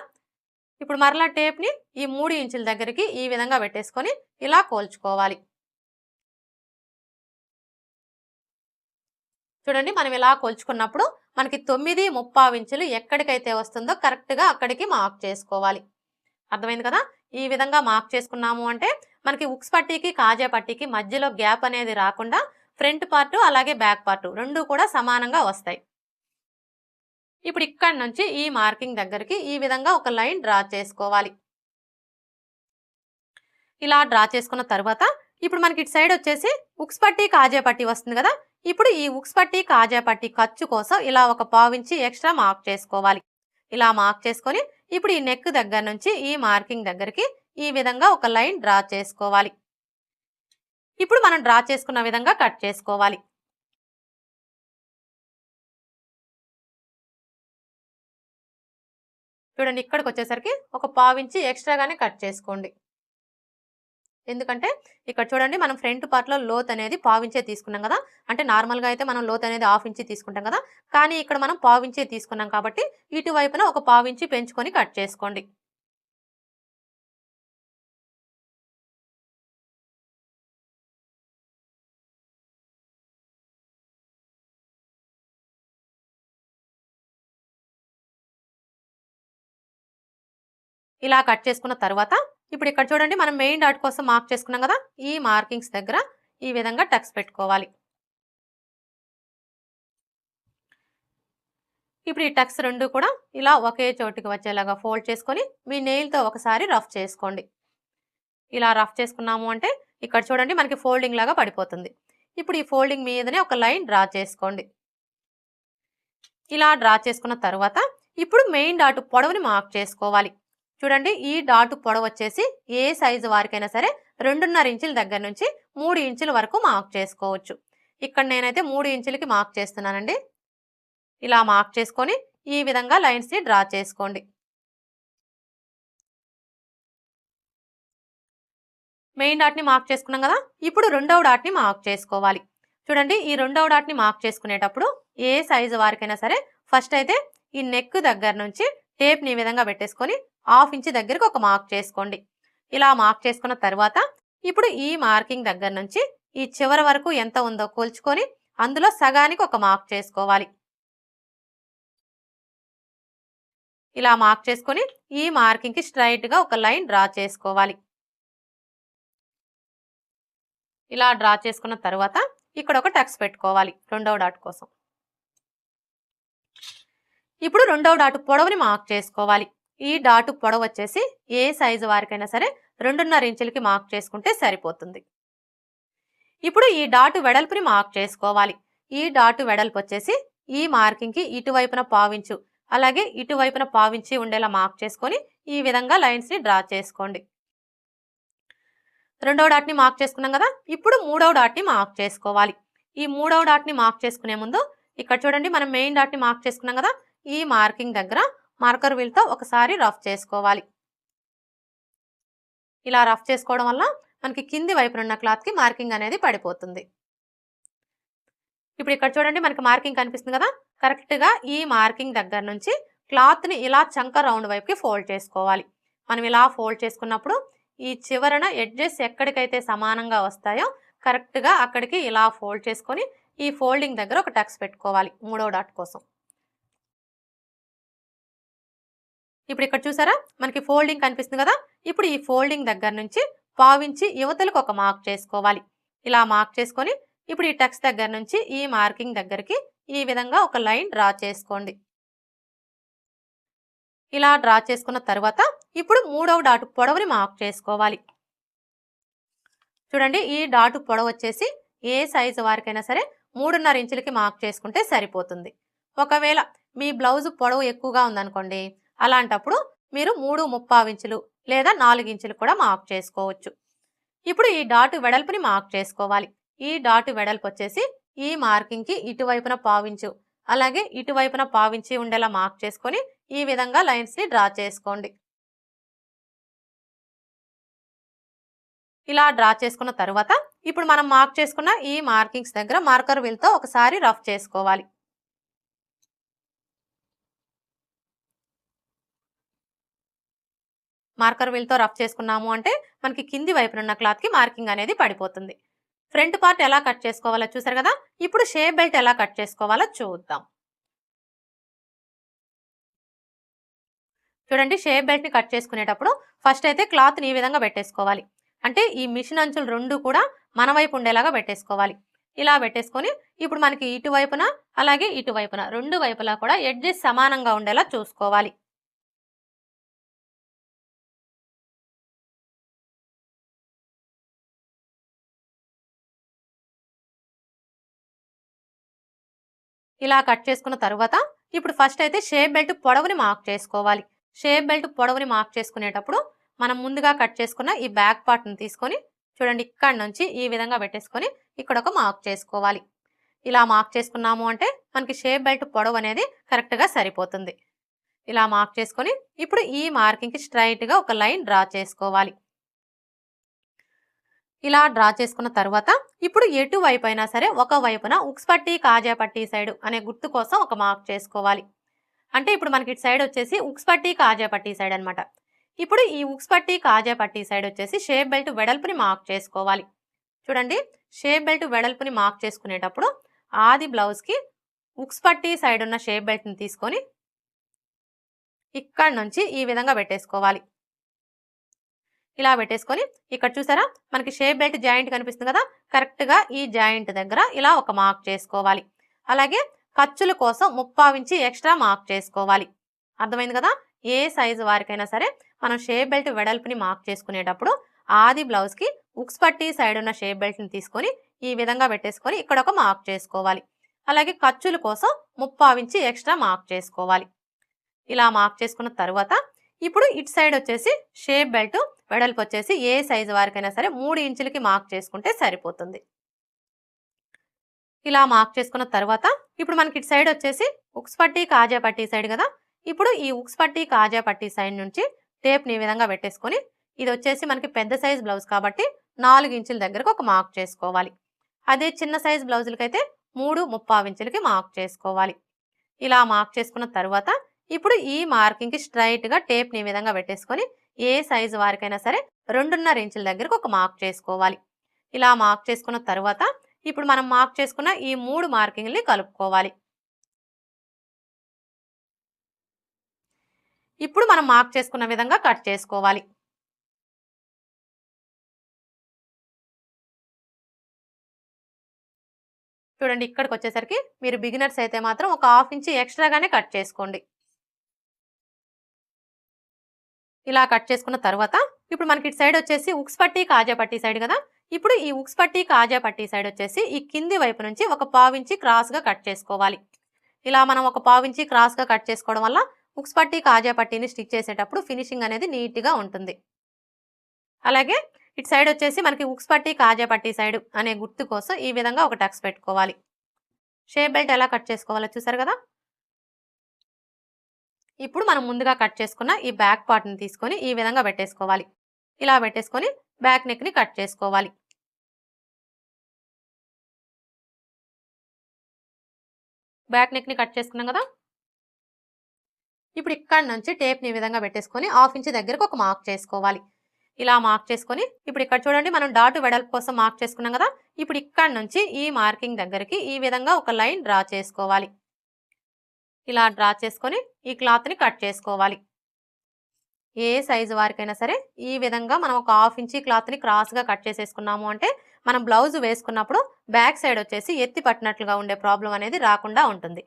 ఇప్పుడు మరలా టేప్ని ఈ 3 ఇంచుల దగ్గరికి ఈ విధంగా పెట్టేసుకొని ఇలా కోల్చుకోవాలి. చూడండి, మనం ఇలా కొలుచుకున్నప్పుడు మనకి 9.75 ఇంచులు ఎక్కడికైతే వస్తుందో కరెక్ట్గా అక్కడికి మార్క్ చేసుకోవాలి. అర్థమైంది కదా. ఈ విధంగా మార్క్ చేసుకున్నాము అంటే మనకి ఉక్స్ పట్టీకి కాజా పట్టీకి మధ్యలో గ్యాప్ అనేది రాకుండా ఫ్రంట్ పార్ట్ అలాగే బ్యాక్ పార్ట్ రెండు కూడా సమానంగా వస్తాయి. ఇప్పుడు ఇక్కడ నుంచి ఈ మార్కింగ్ దగ్గరికి ఈ విధంగా ఒక లైన్ డ్రా చేసుకోవాలి. ఇలా డ్రా చేసుకున్న తర్వాత ఇప్పుడు మనకి ఇటు సైడ్ వచ్చేసి ఉక్స్ పట్టీ కాజా పట్టీ వస్తుంది కదా. ఇప్పుడు ఈ ఉక్స్ పట్టీ కాజా పట్టీ ఖర్చు కోసం ఇలా ఒక 1/4 ఇంచి ఎక్స్ట్రా మార్క్ చేసుకోవాలి. ఇలా మార్క్ చేసుకొని ఇప్పుడు ఈ నెక్ దగ్గర నుంచి ఈ మార్కింగ్ దగ్గరికి ఈ విధంగా ఒక లైన్ డ్రా చేసుకోవాలి. ఇప్పుడు మనం డ్రా చేసుకున్న విధంగా కట్ చేసుకోవాలి. చూడండి, ఇక్కడికి వచ్చేసరికి ఒక 1/4 ఇంచి ఎక్స్ట్రాగానే కట్ చేసుకోండి. ఎందుకంటే ఇక్కడ చూడండి, మనం ఫ్రంట్ పార్ట్లో లోత్ అనేది 1/4 ఇంచే తీసుకున్నాం కదా. అంటే నార్మల్గా అయితే మనం లోత్ అనేది 1/2 ఇంచి తీసుకుంటాం కదా, కానీ ఇక్కడ మనం 1/4 ఇంచే తీసుకున్నాం కాబట్టి ఇటువైపున ఒక 1/4 ఇంచి పెంచుకొని కట్ చేసుకోండి. ఇలా కట్ చేసుకున్న తర్వాత ఇప్పుడు ఇక్కడ చూడండి, మనం మెయిన్ డాట్ కోసం మార్క్ చేసుకున్నాం కదా, ఈ మార్కింగ్స్ దగ్గర ఈ విధంగా టక్స్ పెట్టుకోవాలి. ఇప్పుడు ఈ టక్స్ రెండు కూడా ఇలా ఒకే చోటికి వచ్చేలాగా ఫోల్డ్ చేసుకొని మీ నెయిల్తో ఒకసారి రఫ్ చేసుకోండి. ఇలా రఫ్ చేసుకున్నాము అంటే ఇక్కడ చూడండి మనకి ఫోల్డింగ్ లాగా పడిపోతుంది. ఇప్పుడు ఈ ఫోల్డింగ్ మీదనే ఒక లైన్ డ్రా చేసుకోండి. ఇలా డ్రా చేసుకున్న తర్వాత ఇప్పుడు మెయిన్ డాట్ పొడవుని మార్క్ చేసుకోవాలి. చూడండి ఈ డాట్ పొడవు వచ్చేసి ఏ సైజు వారికైనా సరే 2.5 ఇంచుల దగ్గర నుంచి 3 ఇంచుల వరకు మార్క్ చేసుకోవచ్చు. ఇక్కడ నేనైతే 3 ఇంచులకి మార్క్ చేస్తున్నానండి. ఇలా మార్క్ చేసుకొని ఈ విధంగా లైన్స్ని డ్రా చేసుకోండి. మెయిన్ డాట్ని మార్క్ చేసుకున్నాం కదా, ఇప్పుడు రెండవ డాట్ని మార్క్ చేసుకోవాలి. చూడండి ఈ రెండవ డాట్ని మార్క్ చేసుకునేటప్పుడు ఏ సైజు వారికైనా సరే ఫస్ట్ అయితే ఈ నెక్ దగ్గర నుంచి టేప్ని ఈ విధంగా పెట్టేసుకొని 1/2 ఇంచ్ దగ్గరికి ఒక మార్క్ చేసుకోండి. ఇలా మార్క్ చేసుకున్న తర్వాత ఇప్పుడు ఈ మార్కింగ్ దగ్గర నుంచి ఈ చివరి వరకు ఎంత ఉందో కొలుచుకొని అందులో సగానికి ఒక మార్క్ చేసుకోవాలి. ఇలా మార్క్ చేసుకొని ఈ మార్కింగ్కి స్ట్రైట్గా ఒక లైన్ డ్రా చేసుకోవాలి. ఇలా డ్రా చేసుకున్న తర్వాత ఇక్కడ ఒక టక్స్ పెట్టుకోవాలి రెండవ డాట్ కోసం. ఇప్పుడు రెండవ డాట్ పొడవుని మార్క్ చేసుకోవాలి. ఈ డాట్ పొడవు వచ్చేసి ఏ సైజు వారికైనా సరే 2.5 ఇంచులకి మార్క్ చేసుకుంటే సరిపోతుంది. ఇప్పుడు ఈ డాట్ వెడల్పుని మార్క్ చేసుకోవాలి. ఈ డాట్ వెడల్పు వచ్చేసి ఈ మార్కింగ్కి ఇటువైపున పావించు అలాగే ఇటువైపున పావించి ఉండేలా మార్క్ చేసుకొని ఈ విధంగా లైన్స్ని డ్రా చేసుకోండి. రెండవ డాట్ని మార్క్ చేసుకున్నాం కదా, ఇప్పుడు మూడవ డాట్ని మార్క్ చేసుకోవాలి. ఈ మూడవ డాట్ని మార్క్ చేసుకునే ముందు ఇక్కడ చూడండి మనం మెయిన్ డాట్ని మార్క్ చేసుకున్నాం కదా, ఈ మార్కింగ్ దగ్గర మార్కర్ వీల్తో ఒకసారి రఫ్ చేసుకోవాలి. ఇలా రఫ్ చేసుకోవడం వల్ల మనకి కింది వైపున ఉన్న క్లాత్కి మార్కింగ్ అనేది పడిపోతుంది. ఇప్పుడు ఇక్కడ చూడండి మనకి మార్కింగ్ కనిపిస్తుంది కదా, కరెక్ట్గా ఈ మార్కింగ్ దగ్గర నుంచి క్లాత్ని ఇలా చంక రౌండ్ వైపుకి ఫోల్డ్ చేసుకోవాలి. మనం ఇలా ఫోల్డ్ చేసుకున్నప్పుడు ఈ చివరన ఎడ్జెస్ ఎక్కడికైతే సమానంగా వస్తాయో కరెక్ట్గా అక్కడికి ఇలా ఫోల్డ్ చేసుకొని ఈ ఫోల్డింగ్ దగ్గర ఒక టక్స్ పెట్టుకోవాలి మూడవ డాట్ కోసం. ఇప్పుడు ఇక్కడ చూసారా మనకి ఫోల్డింగ్ కనిపిస్తుంది కదా, ఇప్పుడు ఈ ఫోల్డింగ్ దగ్గర నుంచి పావించి యువతలకు ఒక మార్క్ చేసుకోవాలి. ఇలా మార్క్ చేసుకొని ఇప్పుడు ఈ టక్స్ దగ్గర నుంచి ఈ మార్కింగ్ దగ్గరికి ఈ విధంగా ఒక లైన్ డ్రా చేసుకోండి. ఇలా డ్రా చేసుకున్న తర్వాత ఇప్పుడు మూడవ డాట్ పొడవుని మార్క్ చేసుకోవాలి. చూడండి ఈ డాట్ పొడవు వచ్చేసి ఏ సైజు వారికైనా సరే 3.5 ఇంచులకి మార్క్ చేసుకుంటే సరిపోతుంది. ఒకవేళ మీ బ్లౌజ్ పొడవు ఎక్కువగా ఉందనుకోండి, అలాంటప్పుడు మీరు 3.75 ఇంచులు లేదా 4 ఇంచులు కూడా మార్క్ చేసుకోవచ్చు. ఇప్పుడు ఈ డాట్ వెడల్పుని మార్క్ చేసుకోవాలి. ఈ డాట్ వెడల్పు వచ్చేసి ఈ మార్కింగ్కి ఇటువైపున పావించు అలాగే ఇటువైపున పావించి ఉండేలా మార్క్ చేసుకొని ఈ విధంగా లైన్స్ని డ్రా చేసుకోండి. ఇలా డ్రా చేసుకున్న తర్వాత ఇప్పుడు మనం మార్క్ చేసుకున్న ఈ మార్కింగ్స్ దగ్గర మార్కర్ వీల్తో ఒకసారి రఫ్ చేసుకోవాలి. మార్కర్ వీల్తో రఫ్ చేసుకున్నాము అంటే మనకి కింది వైపున ఉన్న క్లాత్కి మార్కింగ్ అనేది పడిపోతుంది. ఫ్రంట్ పార్ట్ ఎలా కట్ చేసుకోవాలో చూసారు కదా, ఇప్పుడు షేప్ బెల్ట్ ఎలా కట్ చేసుకోవాలో చూద్దాం. చూడండి షేప్ బెల్ట్ని కట్ చేసుకునేటప్పుడు ఫస్ట్ అయితే క్లాత్ని ఈ విధంగా పెట్టేసుకోవాలి. అంటే ఈ మిషన్ అంచులు రెండు కూడా మన వైపు ఉండేలాగా పెట్టేసుకోవాలి. ఇలా పెట్టేసుకొని ఇప్పుడు మనకి ఇటువైపున అలాగే ఇటువైపున రెండు వైపులా కూడా ఎడ్జెస్ సమానంగా ఉండేలా చూసుకోవాలి. ఇలా కట్ చేసుకున్న తర్వాత ఇప్పుడు ఫస్ట్ అయితే షేప్ బెల్ట్ పొడవుని మార్క్ చేసుకోవాలి. షేప్ బెల్ట్ పొడవుని మార్క్ చేసుకునేటప్పుడు మనం ముందుగా కట్ చేసుకున్న ఈ బ్యాక్ పార్ట్ని తీసుకొని చూడండి ఇక్కడ నుంచి ఈ విధంగా పెట్టేసుకొని ఇక్కడ ఒక మార్క్ చేసుకోవాలి. ఇలా మార్క్ చేసుకున్నాము అంటే మనకి షేప్ బెల్ట్ పొడవు అనేది కరెక్ట్గా సరిపోతుంది. ఇలా మార్క్ చేసుకొని ఇప్పుడు ఈ మార్కింగ్కి స్ట్రైట్గా ఒక లైన్ డ్రా చేసుకోవాలి. ఇలా డ్రా చేసుకున్న తర్వాత ఇప్పుడు ఎటువైపు అయినా సరే ఒక వైపున ఉక్స్ పట్టి కాజా పట్టి సైడ్ అనే గుర్తు కోసం ఒక మార్క్ చేసుకోవాలి. అంటే ఇప్పుడు మనకి ఇటు సైడ్ వచ్చేసి ఉక్స్ పట్టి కాజా పట్టి సైడ్ అనమాట. ఇప్పుడు ఈ ఉక్స్ పట్టి కాజా పట్టి సైడ్ వచ్చేసి షేప్ బెల్ట్ వెడల్పుని మార్క్ చేసుకోవాలి. చూడండి షేప్ బెల్ట్ వెడల్పుని మార్క్ చేసుకునేటప్పుడు ఆది బ్లౌజ్కి ఉక్స్ పట్టి సైడ్ ఉన్న షేప్ బెల్ట్ని తీసుకొని ఇక్కడ నుంచి ఈ విధంగా పెట్టేసుకోవాలి. ఇలా పెట్టేసుకొని ఇక్కడ చూసారా మనకి షేప్ బెల్ట్ జాయింట్ కనిపిస్తుంది కదా, కరెక్ట్గా ఈ జాయింట్ దగ్గర ఇలా ఒక మార్క్ చేసుకోవాలి. అలాగే ఖర్చుల కోసం 3/4 ఇంచి ఎక్స్ట్రా మార్క్ చేసుకోవాలి. అర్థమైంది కదా? ఏ సైజు వారికైనా సరే మనం షేప్ బెల్ట్ వెడల్పుని మార్క్ చేసుకునేటప్పుడు ఆది బ్లౌజ్కి ఉక్స్ పట్టి సైడ్ ఉన్న షేప్ బెల్ట్ని తీసుకొని ఈ విధంగా పెట్టేసుకొని ఇక్కడ ఒక మార్క్ చేసుకోవాలి. అలాగే ఖర్చుల కోసం 3/4 ఇంచి ఎక్స్ట్రా మార్క్ చేసుకోవాలి. ఇలా మార్క్ చేసుకున్న తర్వాత ఇప్పుడు ఇటు సైడ్ వచ్చేసి షేప్ బెల్ట్ వెడల్పు వచ్చేసి ఏ సైజు వారికైనా సరే 3 ఇంచులకి మార్క్ చేసుకుంటే సరిపోతుంది. ఇలా మార్క్ చేసుకున్న తర్వాత ఇప్పుడు మనకి ఇటు సైడ్ వచ్చేసి ఉక్స్ పట్టి కాజా పట్టి సైడ్ కదా. ఇప్పుడు ఈ ఉక్స్ పట్టి కాజా పట్టి సైడ్ నుంచి టేప్ని ఈ విధంగా పెట్టేసుకొని ఇది వచ్చేసి మనకి పెద్ద సైజ్ బ్లౌజ్ కాబట్టి 4 ఇంచుల దగ్గరకు ఒక మార్క్ చేసుకోవాలి. అదే చిన్న సైజ్ బ్లౌజులకైతే 3/3 ఇంచులకి మార్క్ చేసుకోవాలి. ఇలా మార్క్ చేసుకున్న తర్వాత ఇప్పుడు ఈ మార్కింగ్కి స్ట్రైట్గా టేప్ని ఈ విధంగా పెట్టేసుకొని ఏ సైజు వారికైనా సరే 2.5 ఇంచుల దగ్గరకు ఒక మార్క్ చేసుకోవాలి. ఇలా మార్క్ చేసుకున్న తర్వాత ఇప్పుడు మనం మార్క్ చేసుకున్న ఈ 3 మార్కింగ్ని కలుపుకోవాలి. ఇప్పుడు మనం మార్క్ చేసుకున్న విధంగా కట్ చేసుకోవాలి. చూడండి, ఇక్కడికి వచ్చేసరికి మీరు బిగినర్స్ అయితే మాత్రం ఒక 1/2 ఇంచి ఎక్స్ట్రాగానే కట్ చేసుకోండి. ఇలా కట్ చేసుకున్న తర్వాత ఇప్పుడు మనకి ఇటు సైడ్ వచ్చేసి ఉక్స్ పట్టి కాజా పట్టి సైడ్ కదా. ఇప్పుడు ఈ ఉక్స్ పట్టి కాజా పట్టి సైడ్ వచ్చేసి ఈ కింది వైపు నుంచి ఒక 1/4 ఇంచి క్రాస్గా కట్ చేసుకోవాలి. ఇలా మనం ఒక 1/4 ఇంచి క్రాస్గా కట్ చేసుకోవడం వల్ల ఉక్స్ పట్టి కాజా పట్టీని స్టిచ్ చేసేటప్పుడు ఫినిషింగ్ అనేది నీట్గా ఉంటుంది. అలాగే ఇటు సైడ్ వచ్చేసి మనకి ఉక్స్ పట్టి కాజా పట్టి సైడ్ అనే గుర్తు కోసం ఈ విధంగా ఒక టక్స్ పెట్టుకోవాలి. షేప్ బెల్ట్ ఎలా కట్ చేసుకోవాలో చూసారు కదా. ఇప్పుడు మనం ముందుగా కట్ చేసుకున్న ఈ బ్యాక్ పార్ట్ని తీసుకొని ఈ విధంగా పెట్టేసుకోవాలి. ఇలా పెట్టేసుకొని బ్యాక్ నెక్ని కట్ చేసుకోవాలి. బ్యాక్ నెక్ని కట్ చేసుకున్నాం కదా. ఇప్పుడు ఇక్కడ నుంచి టేప్ని ఈ విధంగా పెట్టేసుకొని 1/2 ఇంచ్ దగ్గరకు ఒక మార్క్ చేసుకోవాలి. ఇలా మార్క్ చేసుకొని ఇప్పుడు ఇక్కడ చూడండి మనం డాట్ వెడల్పు కోసం మార్క్ చేసుకున్నాం కదా. ఇప్పుడు ఇక్కడ నుంచి ఈ మార్కింగ్ దగ్గరికి ఈ విధంగా ఒక లైన్ డ్రా చేసుకోవాలి. ఇలా డ్రా చేసుకొని ఈ క్లాత్ని కట్ చేసుకోవాలి. ఏ సైజు వారికైనా సరే ఈ విధంగా మనం ఒక 1/2 ఇంచి క్లాత్ని క్రాస్గా కట్ చేసేసుకున్నాము అంటే మనం బ్లౌజ్ వేసుకున్నప్పుడు బ్యాక్ సైడ్ వచ్చేసి ఎత్తి పట్టినట్లుగా ఉండే ప్రాబ్లం అనేది రాకుండా ఉంటుంది.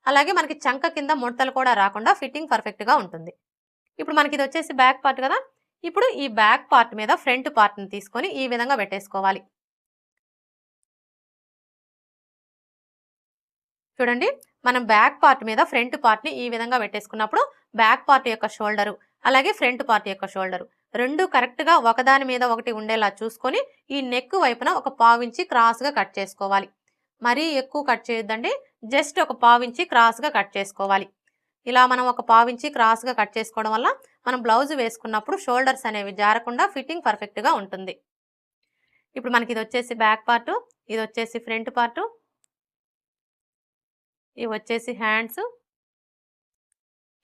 అలాగే మనకి చంక కింద ముడతలు కూడా రాకుండా ఫిట్టింగ్ పర్ఫెక్ట్గా ఉంటుంది. ఇప్పుడు మనకి ఇది వచ్చేసి బ్యాక్ పార్ట్ కదా. ఇప్పుడు ఈ బ్యాక్ పార్ట్ మీద ఫ్రంట్ పార్ట్ని తీసుకొని ఈ విధంగా పెట్టేసుకోవాలి. చూడండి, మనం బ్యాక్ పార్ట్ మీద ఫ్రంట్ పార్ట్ని ఈ విధంగా పెట్టేసుకున్నప్పుడు బ్యాక్ పార్ట్ యొక్క షోల్డరు అలాగే ఫ్రంట్ పార్ట్ యొక్క షోల్డరు రెండు కరెక్ట్గా ఒకదాని మీద ఒకటి ఉండేలా చూసుకొని ఈ నెక్ వైపున ఒక 1/4 ఇంచి క్రాస్గా కట్ చేసుకోవాలి. మరీ ఎక్కువ కట్ చేయొద్దండి, జస్ట్ ఒక 1/4 ఇంచి క్రాస్గా కట్ చేసుకోవాలి. ఇలా మనం ఒక 1/4 ఇంచి క్రాస్గా కట్ చేసుకోవడం వల్ల మనం బ్లౌజ్ వేసుకున్నప్పుడు షోల్డర్స్ అనేవి జారకుండా ఫిట్టింగ్ పర్ఫెక్ట్గా ఉంటుంది. ఇప్పుడు మనకి ఇది వచ్చేసి బ్యాక్ పార్టు, ఇది వచ్చేసి ఫ్రంట్ పార్టు, ఇవి వచ్చేసి హ్యాండ్స్,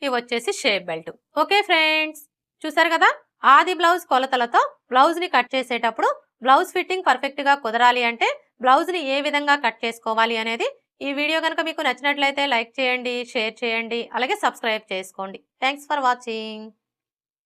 ఇవి వచ్చేసి షేప్ బెల్ట్. ఓకే ఫ్రెండ్స్, చూసారు కదా. ఆది బ్లౌజ్ కొలతలతో బ్లౌజ్ని కట్ చేసేటప్పుడు బ్లౌజ్ ఫిట్టింగ్ పర్ఫెక్ట్గా కుదరాలి అంటే బ్లౌజ్ని ఏ విధంగా కట్ చేసుకోవాలి అనేది ఈ వీడియో కనుక మీకు నచ్చినట్లయితే లైక్ చేయండి, షేర్ చేయండి, అలాగే సబ్స్క్రైబ్ చేసుకోండి. Thanks for watching.